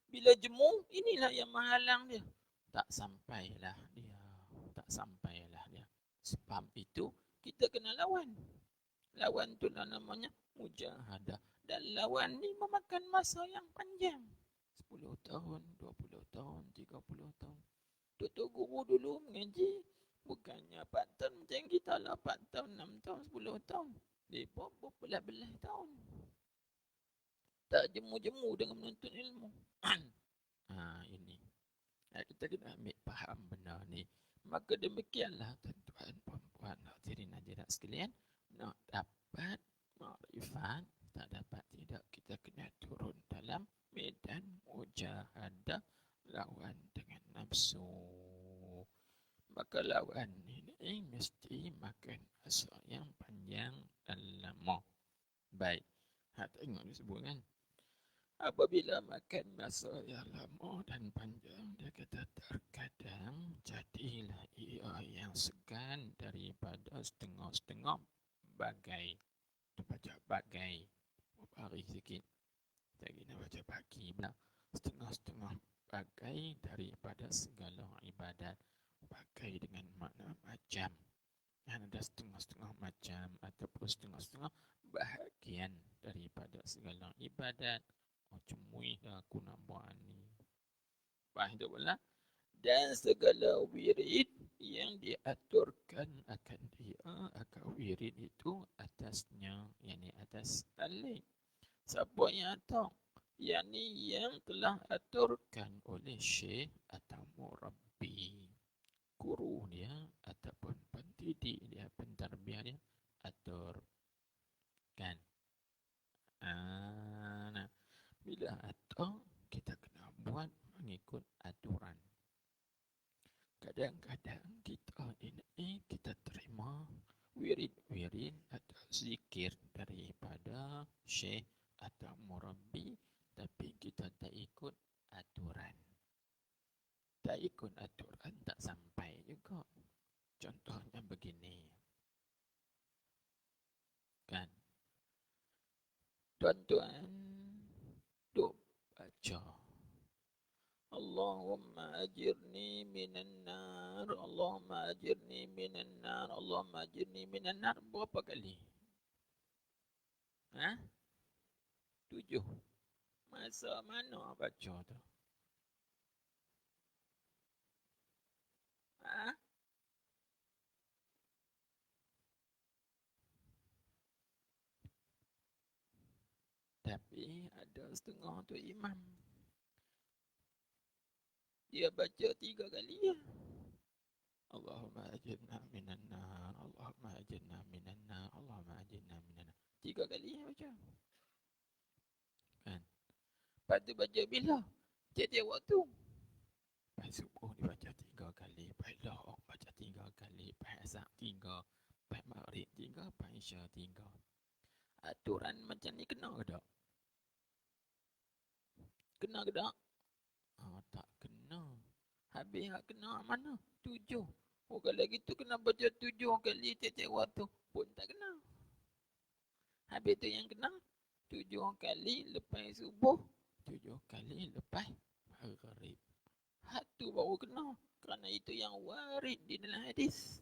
Bila jemu, inilah yang menghalang dia. Tak sampailah dia. Tak sampailah dia. Sebab itu, kita kena lawan. Lawan tu lah namanya mujahadah. Dan lawan ni memakan masa yang panjang. 10 tahun, 20 tahun, 30 tahun. Tutu guru dulu mengaji. Bukannya 4 tahun macam kita lah. 4 tahun, 6 tahun, 10 tahun. Mereka berbelah-belah tahun. Tak jemu-jemu dengan menuntut ilmu. Ini. Kita kena ambil faham benda ni. Maka demikianlah tuan-tuan, puan-puan, hadirin hadirat sekalian. Nak dapat makrifat, tak dapat tidak, kita kena turun dalam medan mujahadah, lawan dengan nafsu. Maka lawan ini mesti makan masa yang panjang dan lama. Baik. Tengok disebut kan. Apabila makan masa yang lama dan panjang, dia kata terkadang jadilah ia yang segan daripada setengah-setengah bagai. Baca bagai. Hari sikit. Saya kena baca pagi pula. Setengah-setengah bagai daripada segala ibadat. Bagai dengan makna macam. Ada setengah-setengah macam ataupun setengah-setengah bahagian daripada segala ibadat. Cemui aku nak buat ni. Faham tu pula. Dan segala wirid yang diaturkan akan dia akan wirid itu atasnya, yakni atas alik. Siapa yang atur? Yakni yang telah aturkan oleh syekh atau murabbi, guru dia ataupun pendidik dia, pentarbiah dia atur kan. Nah, bila atur kita kena buat mengikut aturan. Kadang-kadang kita ini kita terima wirid-wirid atau zikir daripada syekh atau murabbi, tapi kita tak ikut aturan. Tak ikut aturan tak sampai juga. Contohnya begini. Kan? Tuan-tuan duk baca Allahumma ajirni minan nar, Allahumma ajirni minan nar, Allahumma ajirni minan nar. Berapa kali? 7. Masa mana baca tu? Tapi ada setengah tu imam, dia baca 3 kali ya. Allahumma ajirna minan nar, Allahumma ajirna minan nar, Allahumma ajirna minan nar. 3 kali ya baca. Kan? Lepas tu baca bila? Tiap-tiap waktu. Lepas subuh dia baca 3 kali, lepas lahar baca 3 kali, lepas asar 3, lepas maghrib 3, lepas isya 3. Aturan macam ni kena ke tak? Kena ke tak? Tak kena. Habis hak kena mana? 7. Kalau gitu kena baca 7 kali tiap-tiap waktu pun tak kena. Habis tu yang kena 7 kali lepas subuh, 7 kali lepas maghrib. Hak tu baru kena. Kerana itu yang warid di dalam hadis.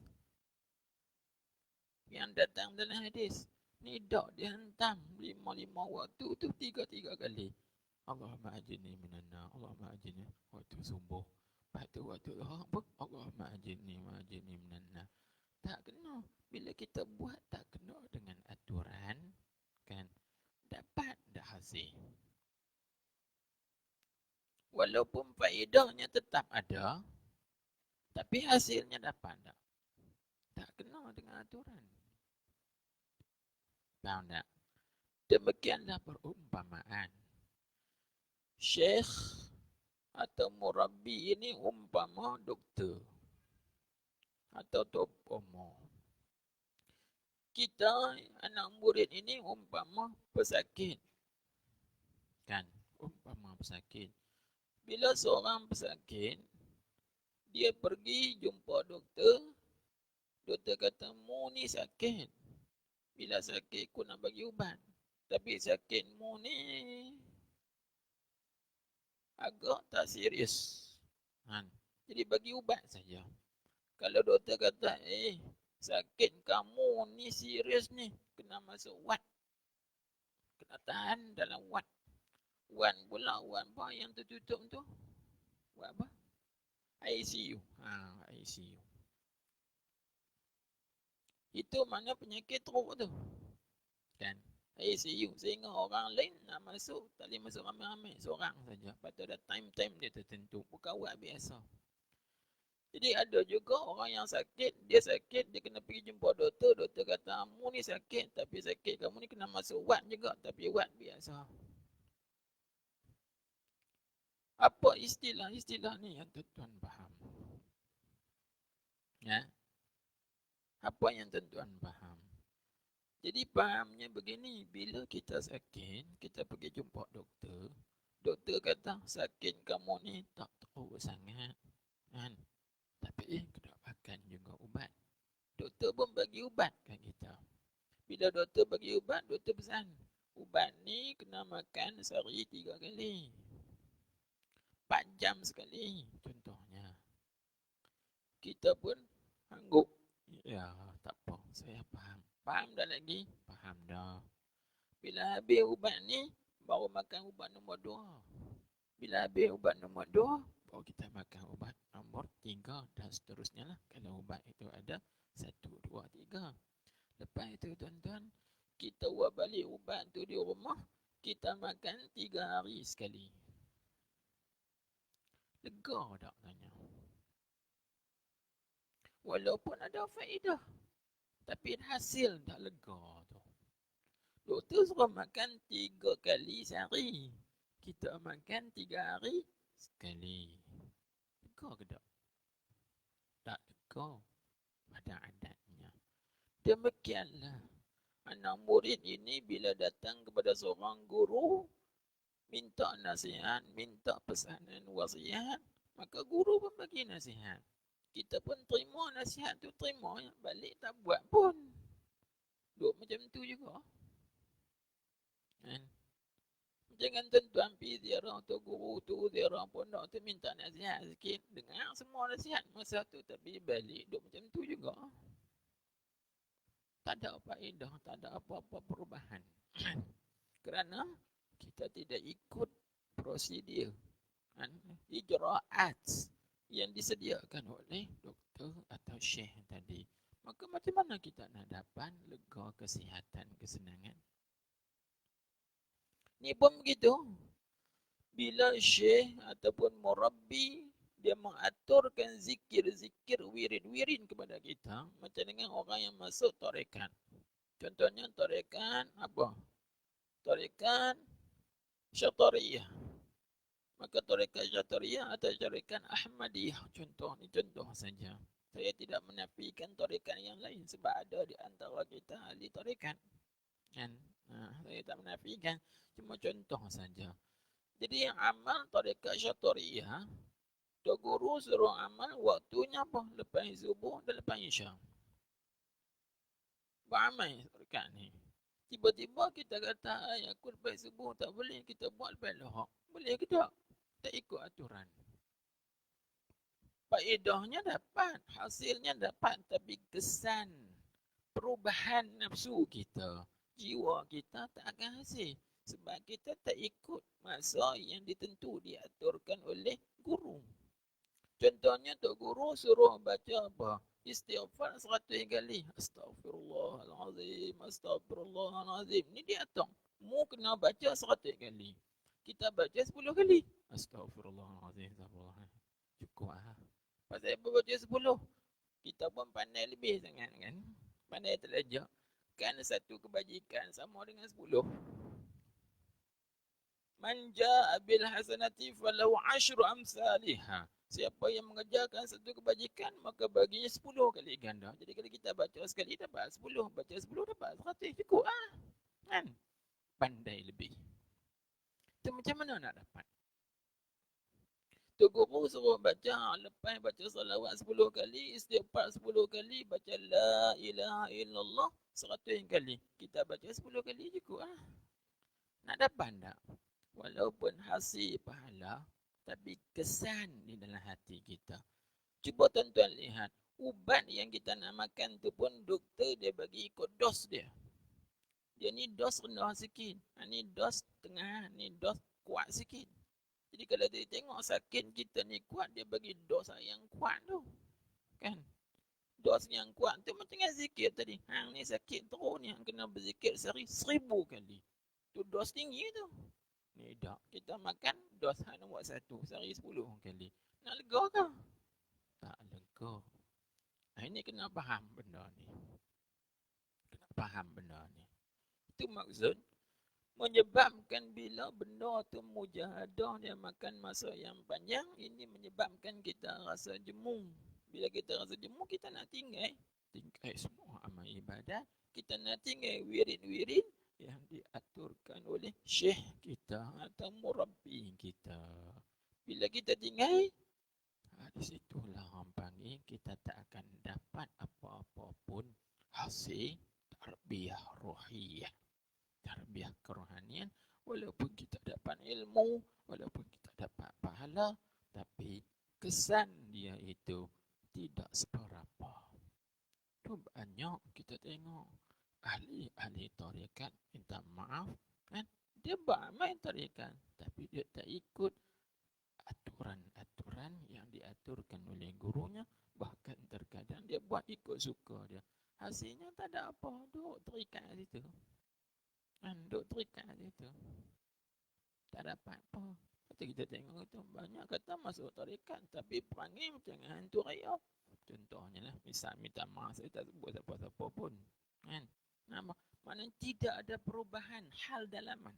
Yang datang dalam hadis. Ni dak dihantam 5 waktu tu 3 kali. Allahumma ajirni minan nar, Allahumma ajirni waktu subuh. Lepas tu waktu lahar pun Allahumma ajirni minan nar. Tak kena. Bila kita buat tak kena dengan aturan, kan, dapat dah hasil. Walaupun faedahnya tetap ada, tapi hasilnya dapat tak? Tak kena dengan aturan. Faham tak? Demikianlah perumpamaan. Syekh atau murabbi ini umpama doktor atau topomo. Kita anak murid ini umpama pesakit. Kan? Umpama pesakit. Bila seorang pesakit, dia pergi jumpa doktor. Doktor kata, mu ni sakit. Bila sakit, aku nak bagi ubat. Tapi sakitmu ni agak tak serius. Jadi bagi ubat saja. Kalau doktor kata, sakit kamu ni serius ni, kena masuk wad. Kena tahan dalam wad. Wad pula, wad apa yang tertutup tu? Wad apa? ICU. ICU. Itu mana penyakit teruk tu. Kan? ICU. Sehingga orang lain nak masuk, tak boleh masuk ramai-ramai. Seorang saja. Lepas tu ada time-time dia tertentu. Bukan wad biasa. Jadi ada juga orang yang sakit, dia kena pergi jumpa doktor. Doktor kata, kamu ni sakit, tapi sakit kamu ni kena masuk wad juga, tapi wad biasa. Apa istilah ni yang tuan-tuan faham? Ya? Apa yang tuan-tuan faham? Jadi fahamnya begini, bila kita sakit, kita pergi jumpa doktor. Doktor kata, sakit kamu ni tak teruk sangat. Kan? Tapi kena makan juga ubat. Doktor pun bagi ubat kat kita. Bila doktor bagi ubat, doktor pesan, ubat ni kena makan sehari 3 kali. 4 jam sekali contohnya. Kita pun angguk. Ya, tak apa, saya faham. Faham dah lagi? Faham dah. Bila habis ubat ni, baru makan ubat nombor 2. Bila habis ubat nombor 2, baru kita makan ubat nombor 3. 3 dan seterusnya lah. Kalau ubat itu ada 1, 2, 3. Lepas itu tuan-tuan, kita buat balik ubat tu di rumah, kita makan 3 hari sekali. Lega tak tanya? Walaupun ada faedah, tapi hasil tak lega tu. Doktor suruh makan 3 kali sehari. Kita makan 3 hari sekali. Lega ke tak? Tak lega pada adatnya. Demikianlah anak murid ini bila datang kepada seorang guru, minta nasihat, minta pesanan wasiat, maka guru pun bagi nasihat. Kita pun terima nasihat tu, terima, balik tak buat pun. Duk macam tu juga. Kan? Jangan tuan-tuan pergi ziarah tu guru tu, ziarah pondok tu, minta nasihat sikit. Dengar semua nasihat masa tu, tapi balik duk macam tu juga. Tak ada faedah, tak ada apa-apa perubahan. Kerana kita tidak ikut prosedur ijraat yang disediakan oleh doktor atau syekh tadi. Maka macam mana kita nak dapat lega kesihatan, kesenangan? Ni pun begitu. Bila syekh ataupun murabbi dia mengaturkan zikir-zikir, wirid-wirid kepada kita, macam dengan orang yang masuk tarekat. Contohnya tarekat apa? Tarekat Syatariyah. Maka tarekat Syatariyah atau tarekat Ahmadiyah, contoh ni contoh saja. Saya tidak menafikan tarekat yang lain sebab ada di antara kita ahli tarekat. Kan? Saya tak menafikan, cuma contoh saja. Jadi amal tarekat Syatariyah, Tok Guru suruh amal waktunya apa? Lepas subuh dan lepas isyak. Beramal tarekat ni. Tiba-tiba kita kata, aku lepas subuh tak boleh, kita buat lepas lohak. Boleh ke tak? Tak ikut aturan. Faedahnya dapat, hasilnya dapat, tapi kesan perubahan nafsu kita, jiwa kita tak akan hasil. Sebab kita tak ikut masa yang ditentu diaturkan oleh guru. Contohnya Tok Guru suruh baca apa? Istighfar 100 kali. Astaghfirullahalazim, astaghfirullahalazim. Ni diatur. Mu kena baca 100 kali. Kita baca 10 kali. Astaghfirullahalazim, astaghfirullahalazim. Cukup ah. Pasal apa baca 10? Kita pun pandai lebih sangat kan? Pandai terlajak. Kan satu kebajikan sama dengan 10. Man jaa bil hasanati falahu 10 amsalihha. Siapa yang mengerjakan satu kebajikan, maka baginya 10 kali ganda. Jadi kalau kita baca sekali dapat 10, baca 10 dapat 100, cukup ah. Kan? Pandai lebih. Itu macam mana nak dapat? Tok Guru suruh baca, lepas baca salawat 10 kali, istighfar 10 kali, baca la ilaha illallah 100 kali. Kita baca 10 kali cukup ah. Nak dapat tak? Walaupun hasil pahala, tapi kesan di dalam hati kita. Cuba tuan-tuan lihat, ubat yang kita nak makan tu pun doktor dia bagi ikut dos dia. Dia ni dos rendah sikit, ni dos tengah, ni dos kuat sikit. Jadi kalau dia tengok sakit kita ni kuat, dia bagi dos yang kuat tu. Kan? Dos yang kuat tu macam dengan zikir tadi. Hang ni sakit teruk ni, hang kena berzikir sehari 1000 kali. Tu dos tinggi tu. Ni tak. Kita makan dos hang nombor 1 sehari 10 kali. Nak lega ke? Tak lega. Ini kena faham benda ni. Kena faham benda ni. Itu maksud menyebabkan bila benda tu mujahadah dia makan masa yang panjang, ini menyebabkan kita rasa jemu. Bila kita rasa jemu, kita nak tinggal semua amal ibadat, kita nak tinggal wirid-wirid yang diaturkan oleh syekh kita atau murabbi kita. Bila kita tinggal, di situlah orang panggil kita tak akan dapat apa-apa pun hasil tarbiyah ruhiyah. Tarbiyah kerohanian, walaupun kita dapat ilmu, walaupun kita dapat pahala, tapi kesan dia itu tidak seberapa. Tu banyak kita tengok ahli-ahli tarekat minta maaf kan, dia beramal tarekat tapi dia tak ikut aturan-aturan yang diatur diaturkan oleh gurunya, bahkan terkadang dia buat ikut suka dia. Hasilnya tak ada apa, duk terikat situ. Duk terikat situ. Tak dapat apa. Kata kita tengok itu, banyak kata masuk tarikat, tapi perangai macam hantu raya. Contohnya lah, misal minta maaf, saya tak sebut siapa-siapa pun. Kan? Maknanya tidak ada perubahan hal dalaman.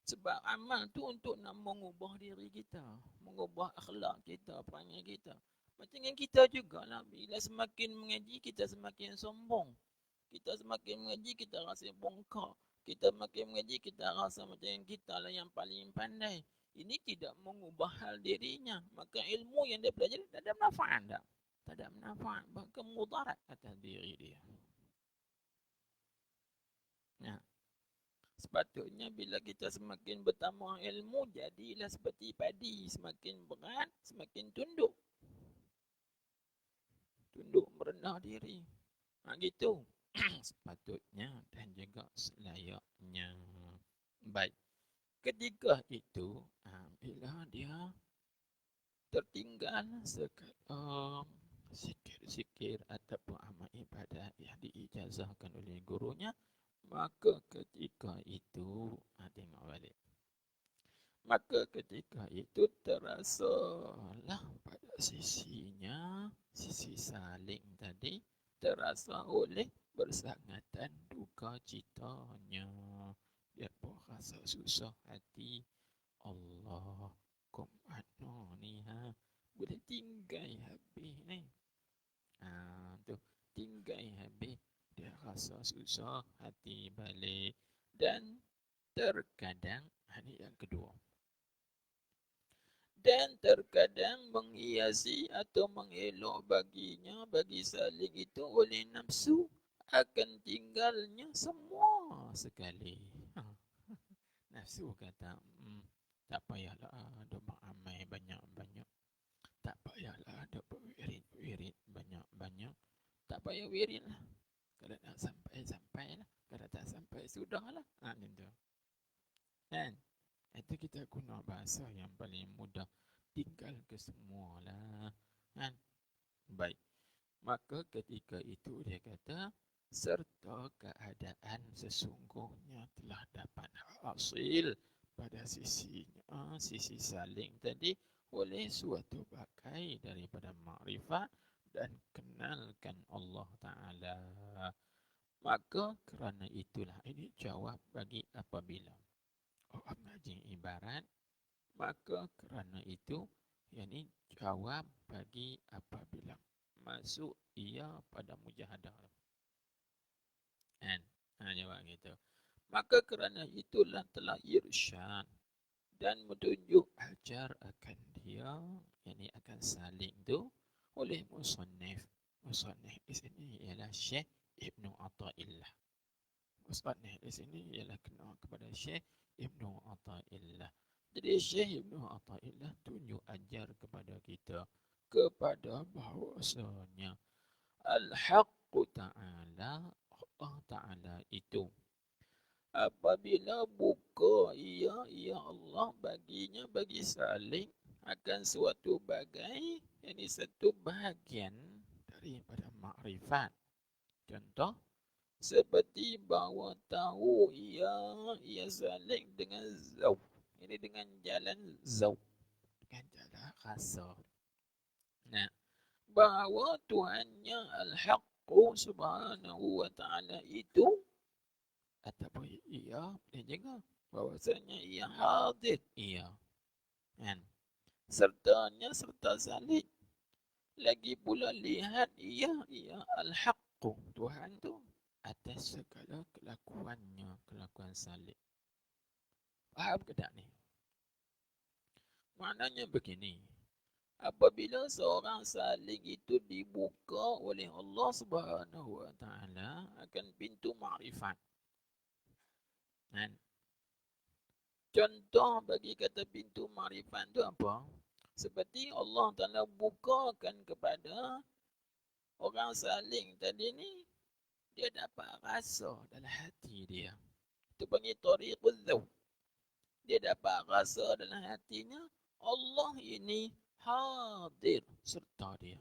Sebab amal tu untuk nak mengubah diri kita, mengubah akhlak kita, perangai kita. Macam dengan kita jugalah, bila semakin mengaji, kita semakin sombong. Kita semakin mengaji, kita rasa bongkak. Kita makin mengaji, kita rasa macam kita lah yang paling pandai. Ini tidak mengubah hal dirinya. Maka ilmu yang dia pelajari tak ada manfaat tak? Tak ada manfaat, bahkan mudarat atas diri dia. Nah, sepatutnya bila kita semakin bertambah ilmu, jadilah seperti padi. Semakin berat, semakin tunduk. Tunduk merendah diri. Gitu. Sepatutnya dan juga selayaknya. Baik. Ketika itu, bila dia tertinggal sikir ataupun amal ibadat yang diijazahkan oleh gurunya, maka ketika itu, tengok balik. Maka ketika itu terasalah pada sisinya, sisi saling tadi, terasa oleh bersangatan duka citanya. Dia pun rasa susah hati. Allah, kok mana ni boleh tinggal habis ni. Tu tinggal habis. Dia rasa susah hati balik. Dan terkadang, ini yang kedua. Dan terkadang menghiasi atau mengelok baginya, bagi saling itu oleh nafsu, akan tinggalnya semua sekali. Nafsu kata, tak payahlah ada beramal banyak-banyak. Tak payahlah ada berwirid banyak-banyak. Tak payah wirid lah. Kalau nak sampai lah. Kalau tak sampai, sudahlah. Itu. Kan? Itu kita guna bahasa yang paling mudah. Tinggal ke semua lah. Kan? Baik. Maka ketika itu dia kata, serta keadaan sesungguhnya telah dapat hasil pada sisinya, sisi saling tadi, oleh suatu bagai daripada makrifat dan kenalkan Allah Ta'ala. Maka kerana itulah, ini jawab bagi apabila orang ngaji ibarat, maka kerana itu, yakni jawab bagi apabila masuk ia pada mujahadah. Kan? Jawab gitu. Maka kerana itulah telah irsyad dan menunjuk ajar akan dia, yakni akan saling tu oleh musannif. Musannif di sini ialah Syekh Ibnu Athaillah. Musannif di sini ialah kenal kepada Syekh Ibnu Athaillah. Jadi Syekh Ibnu Athaillah tunjuk ajar kepada kita, kepada bahawasanya Al-Haqq Ta'ala, Allah Ta'ala itu, apabila buka ia Allah baginya, bagi saling akan suatu bagai, yakni satu bahagian daripada makrifat. Contoh, seperti bahawa tahu ia saling dengan zauq. Ini dengan jalan zauq, dengan jalan rasa. Nah, bahawa Tuhannya Al-Haqqu Subhanahu wa Ta'ala itu, ataupun ia boleh juga bahawasanya ia hadir, ia kan, sertanya serta salib. Lagi pula lihat ia Al-Haqqu, Tuhan tu atas segala kelakuannya, kelakuan salib. Faham ke tak ni? Maknanya begini, apabila seorang saling itu dibuka oleh Allah Subhanahu wa Ta'ala akan pintu makrifat. Kan? Contoh bagi kata pintu makrifat tu apa? Seperti Allah Ta'ala bukakan kepada orang saling tadi ni, dia dapat rasa dalam hati dia. Itu panggil tariqul dzauq. Dia dapat rasa dalam hatinya, Allah ini hadir serta dia.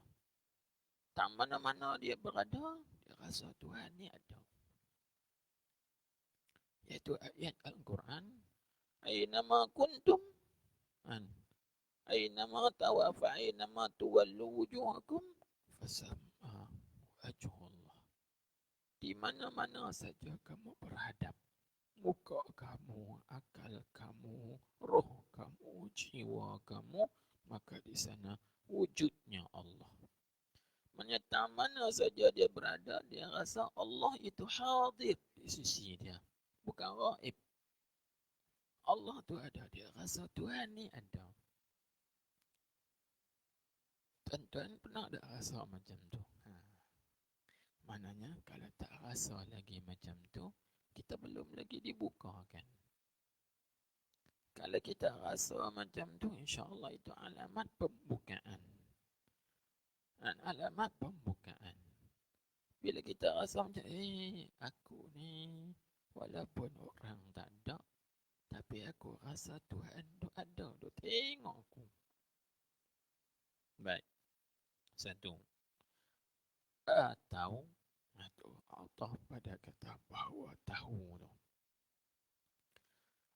Tak mana-mana dia berada, dia rasa Tuhan ni ada. Iaitu ayat Al-Quran. Aynama kuntum. Aynama tawafa, aynama tuwallu wujuhakum. Fasamma wajhullah. Di mana-mana saja kamu berhadap, muka kamu, akal kamu, roh kamu, jiwa kamu, maka di sana wujudnya Allah. Menyata mana saja dia berada, dia rasa Allah itu hadir di sisi dia, bukan gaib. Allah tu ada, dia rasa Tuhan ni ada. Tuan-tuan pernah tak rasa macam tu? Maknanya kalau tak rasa lagi macam tu, kita belum lagi dibukakan. Kalau kita rasa macam tu, insya-Allah itu alamat pembukaan. Dan alamat pembukaan. Bila kita rasa macam, aku ni walaupun orang tak ada, tapi aku rasa Tuhan tu ada, tu tengok aku. Baik. Satu. Atau Allah pada kata bahawa tahu tu.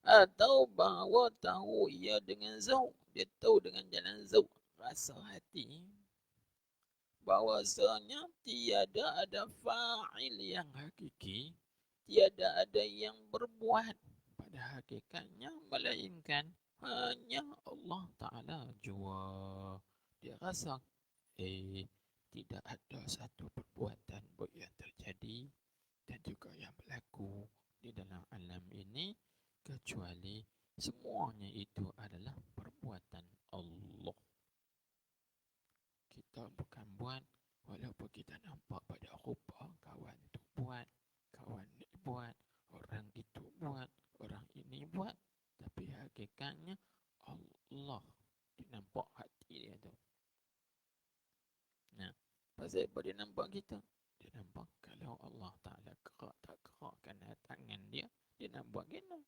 Atau bahawa tahu ia dengan zauq, dia tahu dengan jalan zauq, rasa hati, bahwasanya tiada ada fa'il yang hakiki, tiada ada yang berbuat pada hakikatnya, melainkan hanya Allah Ta'ala jua. Dia rasa tidak ada satu perbuatan yang terjadi dan juga yang berlaku di dalam alam ini kecuali semuanya itu adalah perbuatan Allah. Kita bukan buat, walaupun kita nampak pada rupa kawan tu buat, kawan ni buat, orang itu buat, orang ini buat, tapi hakikatnya Allah nampak hati dia tu. Nah, pasal apa dia nampak kita? Dia nampak kalau Allah Ta'ala gerak tak gerakkan tangan dia, dia nak buat gini.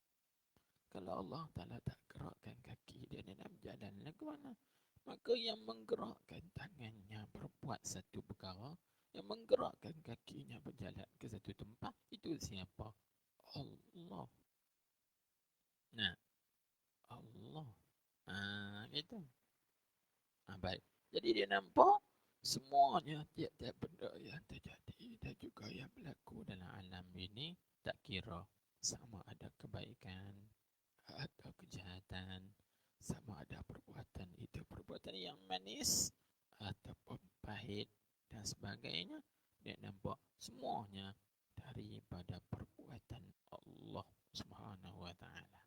Kalau Allah Ta'ala tak gerakkan kaki dia, dia nak berjalan ke mana? Maka yang menggerakkan tangannya berbuat satu perkara, yang menggerakkan kakinya berjalan ke satu tempat, itu siapa? Allah. Nah, Allah. Itu. Baik. Jadi dia nampak semuanya, tiap-tiap benda yang terjadi dan juga yang berlaku dalam alam ini, tak kira sama ada kebaikan atau kejahatan, sama ada perbuatan itu perbuatan yang manis ataupun pahit dan sebagainya, dia nampak semuanya daripada perbuatan Allah Subhanahu wa taala.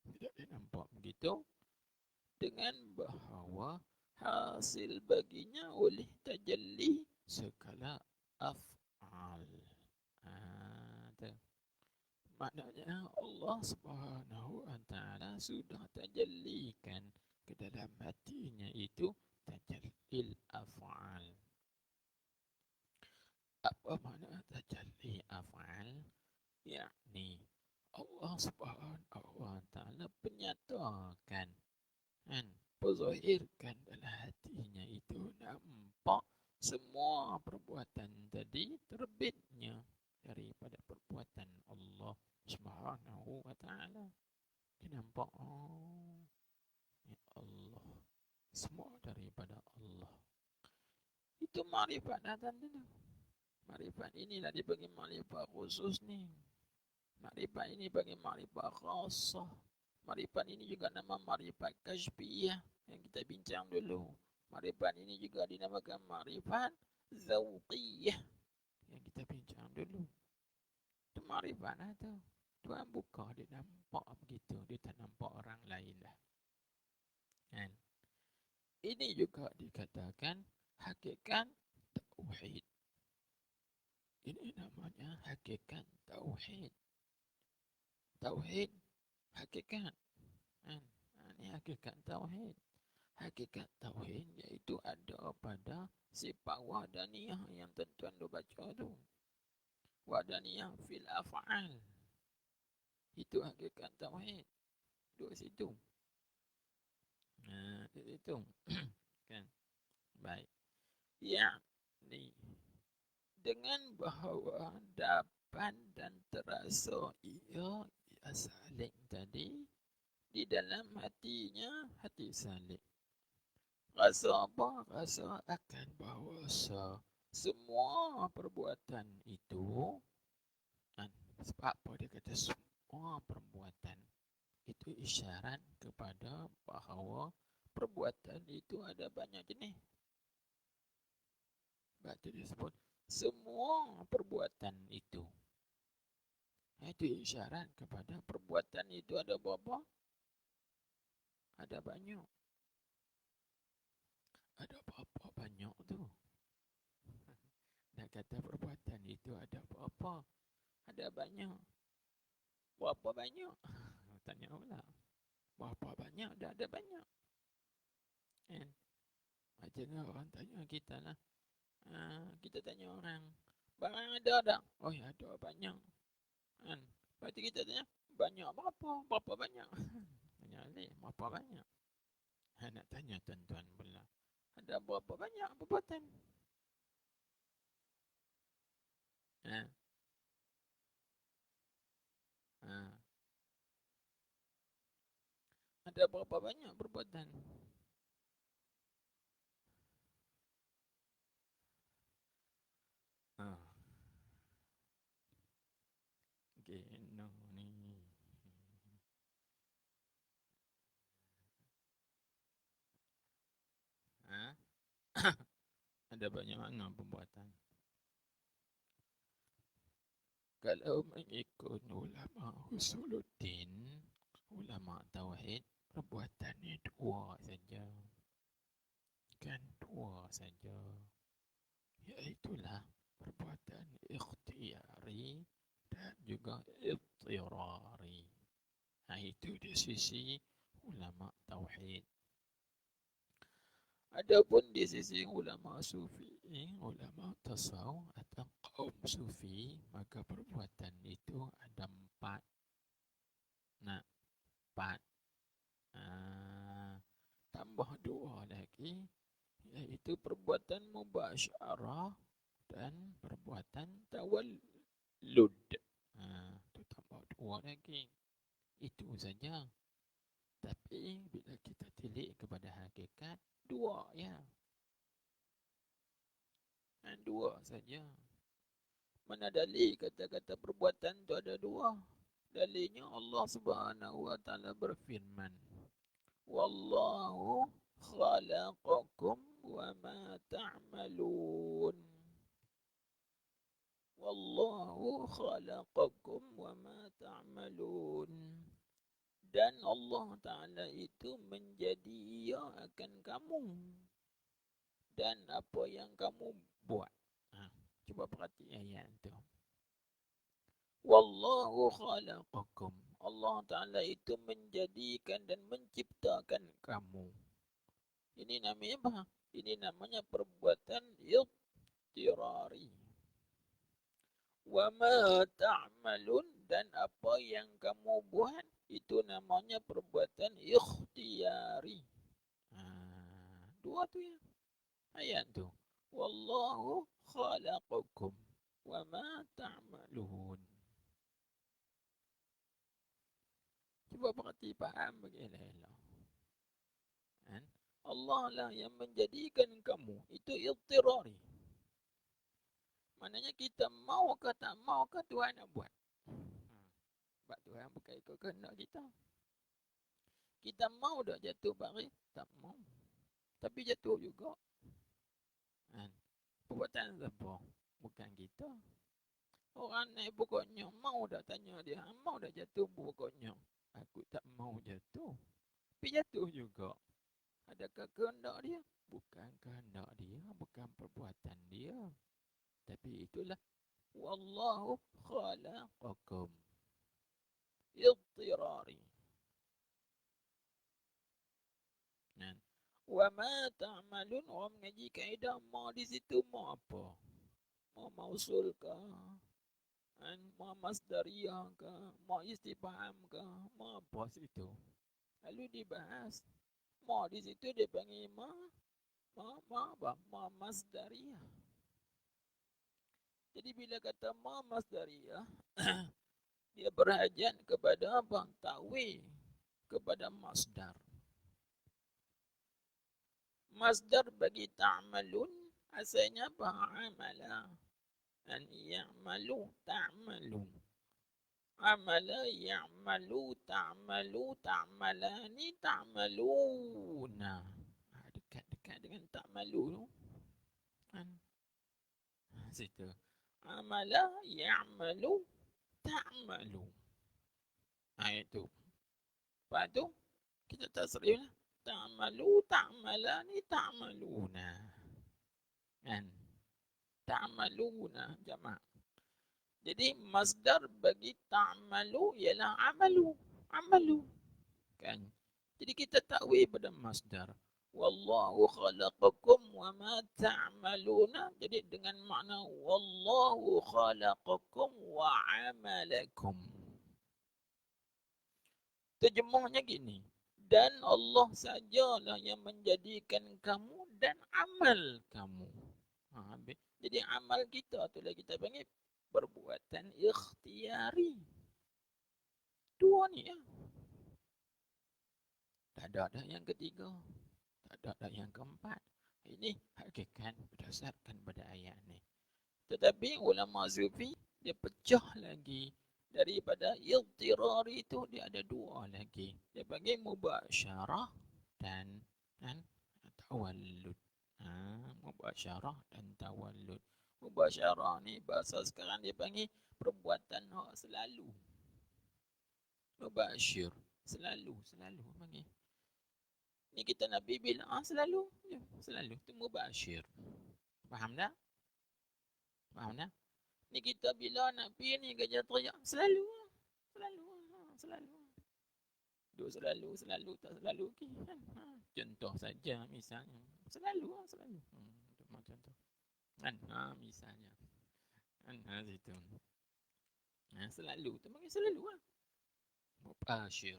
Tidak dia nampak begitu dengan bahawa hasil baginya oleh tajalli segala af'al. Maknanya Allah Subhanahu wa taala sudah tajallikan ke dalam hatinya itu tajallil af'al. Apa makna tajalli af'al? Yakni Allah Subhanahu wa taala penyatakan, perzahirkan dalam hatinya itu, nampak semua perbuatan tadi terbitnya daripada perbuatan Allah Subhanahu wa taala. Dia nampak, ya Allah, semua daripada Allah. Itu makrifat datang dulu. Makrifat inilah dibagi makrifat khusus ni. Makrifat ini bagi makrifat khasah. Makrifat ini juga nama makrifat kashfiyah yang kita bincang dulu. Makrifat ini juga dinamakan makrifat zauqiyah yang kita bincang dulu. Itu makrifat lah tu. Tuhan buka, dia nampak begitu. Dia tak nampak orang lain lah. Kan? Ini juga dikatakan hakikat tauhid. Ini namanya hakikat tauhid. Tauhid hakikat. Ini hakikat tauhid. Hakikat tauhid iaitu ada pada sifat wahdaniyah yang tuan-tuan dah baca tu. Wahdaniyah fil af'al. Itu hakikat tauhid. Duduk situ. itu. Kan? Baik. Ya, nih. Dengan bahawa dapat dan terasa ia saling tadi di dalam hatinya, hati saling. Rasa apa? Rasa akan bahawa semua perbuatan itu, sebab apa dia kata semua perbuatan itu isyarat kepada bahawa perbuatan itu ada banyak jenis. Sebab itu disebut semua perbuatan itu. Itu isyarat kepada perbuatan itu ada berapa? Ada banyak. Ada berapa banyak tu? Nak kata perbuatan itu ada berapa? Ada banyak. Berapa banyak? Tanya pula. Berapa banyak? Dah ada banyak. Kan? Macam orang tanya kita lah. Kita tanya orang, barang ada tak? Oh ya, ada banyak. Kan? Lepas tu kita tanya, banyak berapa? Berapa banyak? Tanya balik, berapa banyak? Nak tanya tuan-tuan pula, ada berapa banyak perbuatan? Ha? Ha. Ada berapa banyak perbuatan? Ha. Gino ni. Ha? Ada banyak mana perbuatan? Kalau mengikut ulama usuluddin, ulama tauhid, perbuatan ni dua saja. Kan dua saja. Iaitulah perbuatan ikhtiyari dan juga ittirari. Itu di sisi ulama tauhid. Adapun di sisi ulama sufi, ulama tasawuf atau kaum sufi, maka perbuatan itu ada empat. Nah, empat. Tambah dua lagi, iaitu perbuatan mubasyarah dan perbuatan tawallud. Itu tambah dua lagi. Itu saja. Tapi bila kita tilik kepada hakikat, dua ya. Dua saja. Mana dalil kata-kata perbuatan itu ada dua? Dalilnya Allah Subhanahu wa taala berfirman, Wallahu khalaqakum wa ma ta'malun. Wallahu khalaqakum wa ma ta'malun. Dan Allah Ta'ala itu menjadi ia akan kamu dan apa yang kamu buat. Cuba perhati ayat itu. Wallahu khalaqakum. Allah Ta'ala itu menjadikan dan menciptakan kamu. Ini namanya apa? Ini namanya perbuatan ittirari. Wa ma ta'malun, dan apa yang kamu buat itu namanya perbuatan ikhtiyari. Dua tu ya. Ayat tu. Wallahu khalaqakum wa ma ta'malun. Cuba perhati faham bagaimana. Allah lah yang menjadikan kamu. Itu ittirari. Maknanya kita mau ke tak mau ke Tuhan nak buat. Sebab Tuhan bukan ikut kehendak kita. Kita mau dah jatuh baris? Tak mau. Tapi jatuh juga. Perbuatan siapa? Bukan kita. Orang naik pokoknya mau dah tanya dia. Mau dah jatuh pokoknya? Aku tak mau jatuh. Tapi jatuh juga. Adakah kehendak dia? Bukan kehendak dia. Bukan perbuatan dia. Tapi itulah. Wallahu khalaqakum. Ittirari. Wa ma ta'malun. Orang mengaji kaedah ma di situ ma apa? Ma mausul ke? Ma masdariyah ke? Ma istifham ke? Ma apa situ? Lalu dibahas. ma di situ dia panggil ma masdariyah. Jadi bila kata ma masdariyah, dia berhajat kepada apa? Ta'wil kepada masdar. Masdar bagi ta'malun asalnya apa? Amala. An ya'malu ta'malu. Amala ya'malu ta'malu ta'malani ta'maluna. Dekat-dekat dengan ta'malu tu. Situ. Amala ya'malu ta'malu. Itu. Lepas tu kita tasrif lah. Ta'malu ta'malani ta'maluna. Kan? Ta'maluna jamak. Jadi masdar bagi ta'malu ialah amalu. Amalu. Kan? Jadi kita takwil pada masdar. Wallahu khalaqakum wa ma ta'maluna. Jadi dengan makna wallahu khalaqakum wa amalakum. Terjemahnya gini. Dan Allah sajalah yang menjadikan kamu dan amal kamu. Jadi amal kita tu lah kita panggil perbuatan ikhtiari. Dua ni ya. Tak ada yang ketiga. Tak ada yang keempat. Ini hakikat berdasarkan pada ayat ni. Tetapi ulama Sufi dia pecah lagi. Daripada iltirari itu dia ada dua lagi. Dia panggil mubasyarah dan tawallud. Mubasyarah dan tawallud. Mubasyarah ni bahasa sekarang dia panggil perbuatan selalu. Mubasyir. Selalu panggil. Ni kita Nabi bilang selalu. Ya, selalu. Itu mubasyir. Faham tak? Faham tak? Ni kita bila Nabi ni kerja teriak selalu. Duk selalu tak selalu okay. Contoh saja misalnya. Selalu. Macam tu. Misalnya. Situ. Selalu. Tu panggil selalu lah. Mubasyir.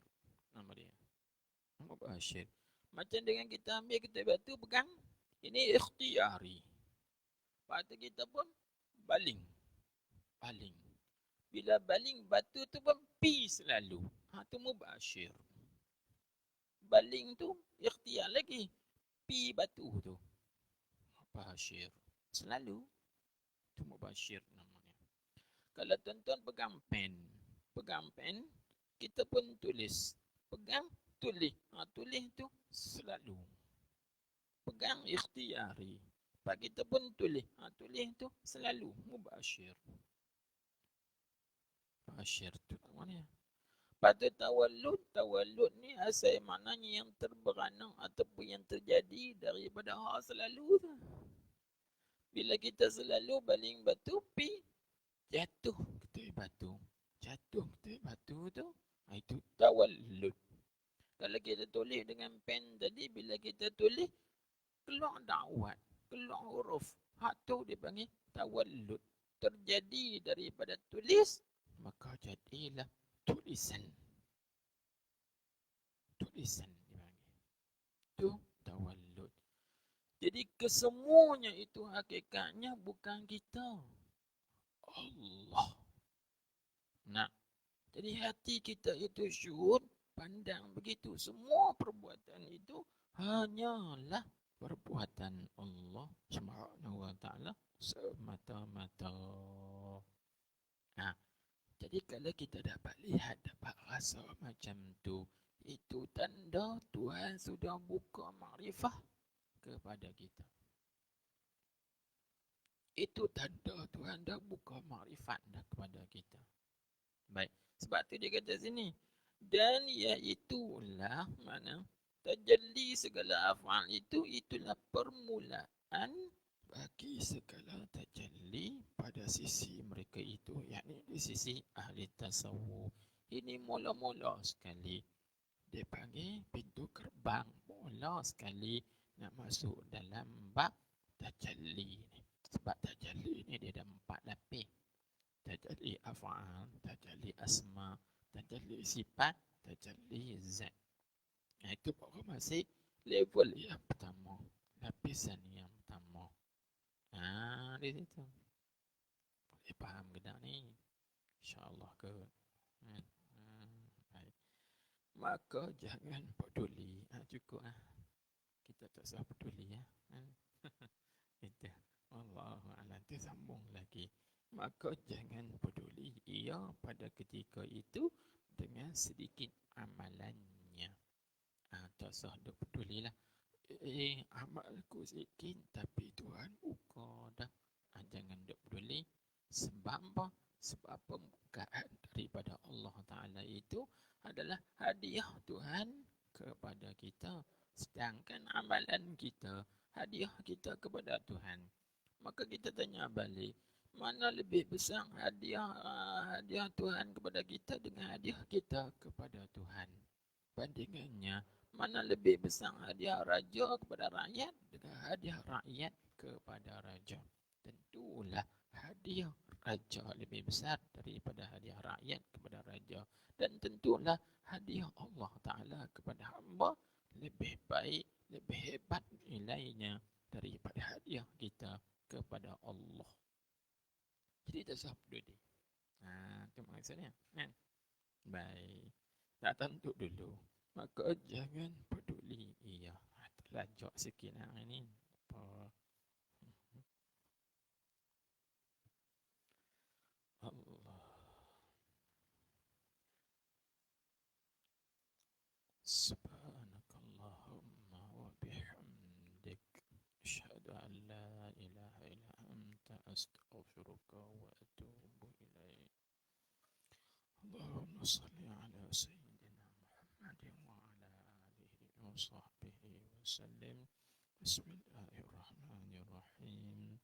Nama dia. Mubasyir. Macam dengan kita ambil kita batu pegang. Ini ikhtiari. Lepas tu kita pun baling. Bila baling batu tu pun pi selalu. Tu mubasyir. Baling tu ikhtiar lagi. Pi batu tu. Mubasyir. Selalu. Tu mubasyir namanya. Kalau tuan-tuan pegang pen, kita pun tulis. Pegang, tulis. Tulis tu selalu. Pegang ikhtiari. Pak kita pun tulis. Tulis tu selalu. Mubasyir. Mubasyir tu namanya. Lepas tu tawallud ni asal maknanya yang terberanang ataupun yang terjadi daripada hal selalu tu. Bila kita selalu baling batu, jatuh ke batu. Tu, itu tawallud. Kalau kita tulis dengan pen tadi, bila kita tulis, keluar dakwat, keluar huruf. Tu dipanggil tawallud. Terjadi daripada tulis, maka jadilah tulisan dipanggil. Itu tawallud. Jadi kesemuanya itu hakikatnya bukan kita. Allah. Jadi hati kita itu syuhud, pandang begitu. Semua perbuatan itu hanyalah perbuatan Allah Subhanahu wa ta'ala semata-mata. Jadi kalau kita dapat lihat, dapat rasa macam tu, itu tanda Tuhan sudah buka makrifah kepada kita. Itu tanda Tuhan dah buka makrifat dah kepada kita. Baik, sebab tu dia kata sini. Dan iaitulah mana tajalli segala af'al itu, itulah permulaan bagi segala tajalli pada sisi mereka itu, yakni di sisi ahli tasawuf. Ini mula-mula sekali. Dia panggil pintu gerbang. Mula sekali nak masuk dalam bab tajalli ni. Sebab tajalli ni dia ada 4 lapis. Tajalli af'al, tajalli asma, tajalli sifat, tajalli zat. Itu baru masih level yang pertama, lapisan yang pertama. Di situ. Boleh faham ke tak ni? InsyaAllah ke? Hmm. Baik. Maka jangan peduli. Cukup kita tak usah peduli ya. Itu. Wallahualam. Sambung lagi. Maka jangan peduli ia pada ketika itu dengan sedikit amalannya. Tak usah duk pedulilah. Amalku sikit tapi Tuhan buka dah. Jangan duk peduli. Sebab apa? Sebab pembukaan daripada Allah Ta'ala itu adalah hadiah Tuhan kepada kita. Sedangkan amalan kita, hadiah kita kepada Tuhan. Maka kita tanya balik, mana lebih besar hadiah Tuhan kepada kita dengan hadiah kita kepada Tuhan? Bandingannya, mana lebih besar hadiah raja kepada rakyat dengan hadiah rakyat kepada raja? Tentulah hadiah raja lebih besar daripada hadiah rakyat kepada raja. Dan tentulah hadiah Allah Ta'ala kepada hamba lebih baik, lebih hebat nilainya daripada hadiah kita kepada Allah. Jadi tak usah peduli. Itu maksudnya. Baik. Tak tentu dulu. Maka jangan peduli. Iya. Terlajak sikit hari ni. Allah. Subhanakallahumma wa bihamdik. Asyhadu an la ilaha illa anta astaghfiruka wa atubu ilaik. Allahumma salli ala sayyidina Muhammadin wa ala alihi wa sahbihi wa sallim. Bismillahirrahmanirrahim.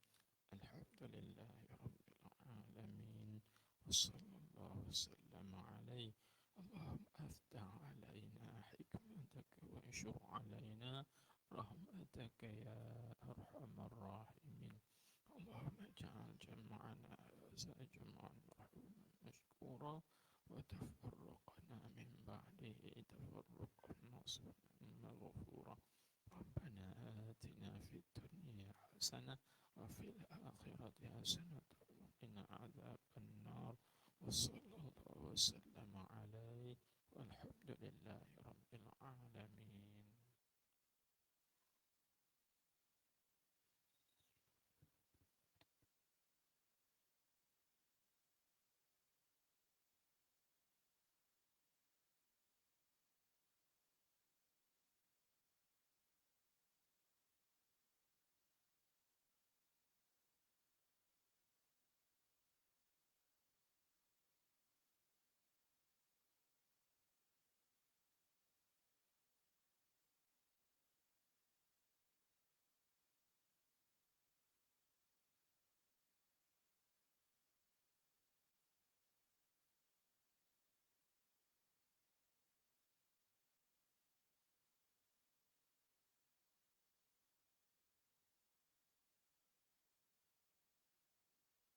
Alhamdulillahi rabbil alamin. Wassallallahu wasallam alaihi. Allahumma aftah alaina hikmataka wa anshur alaina rahmataka ya arhamar rahimin. Allahumma ij'al jam'ana hadha jam'an marhuman mashkura wa tafarraqna min ba'dihi tafarruqan nasran maghfura. Rabbana atina fid dunya hasanah wa fil akhirati hasanah wa qina adzaban nar. Wassallallahu wasallam alaihi walhamdulillahi rabbil alamin.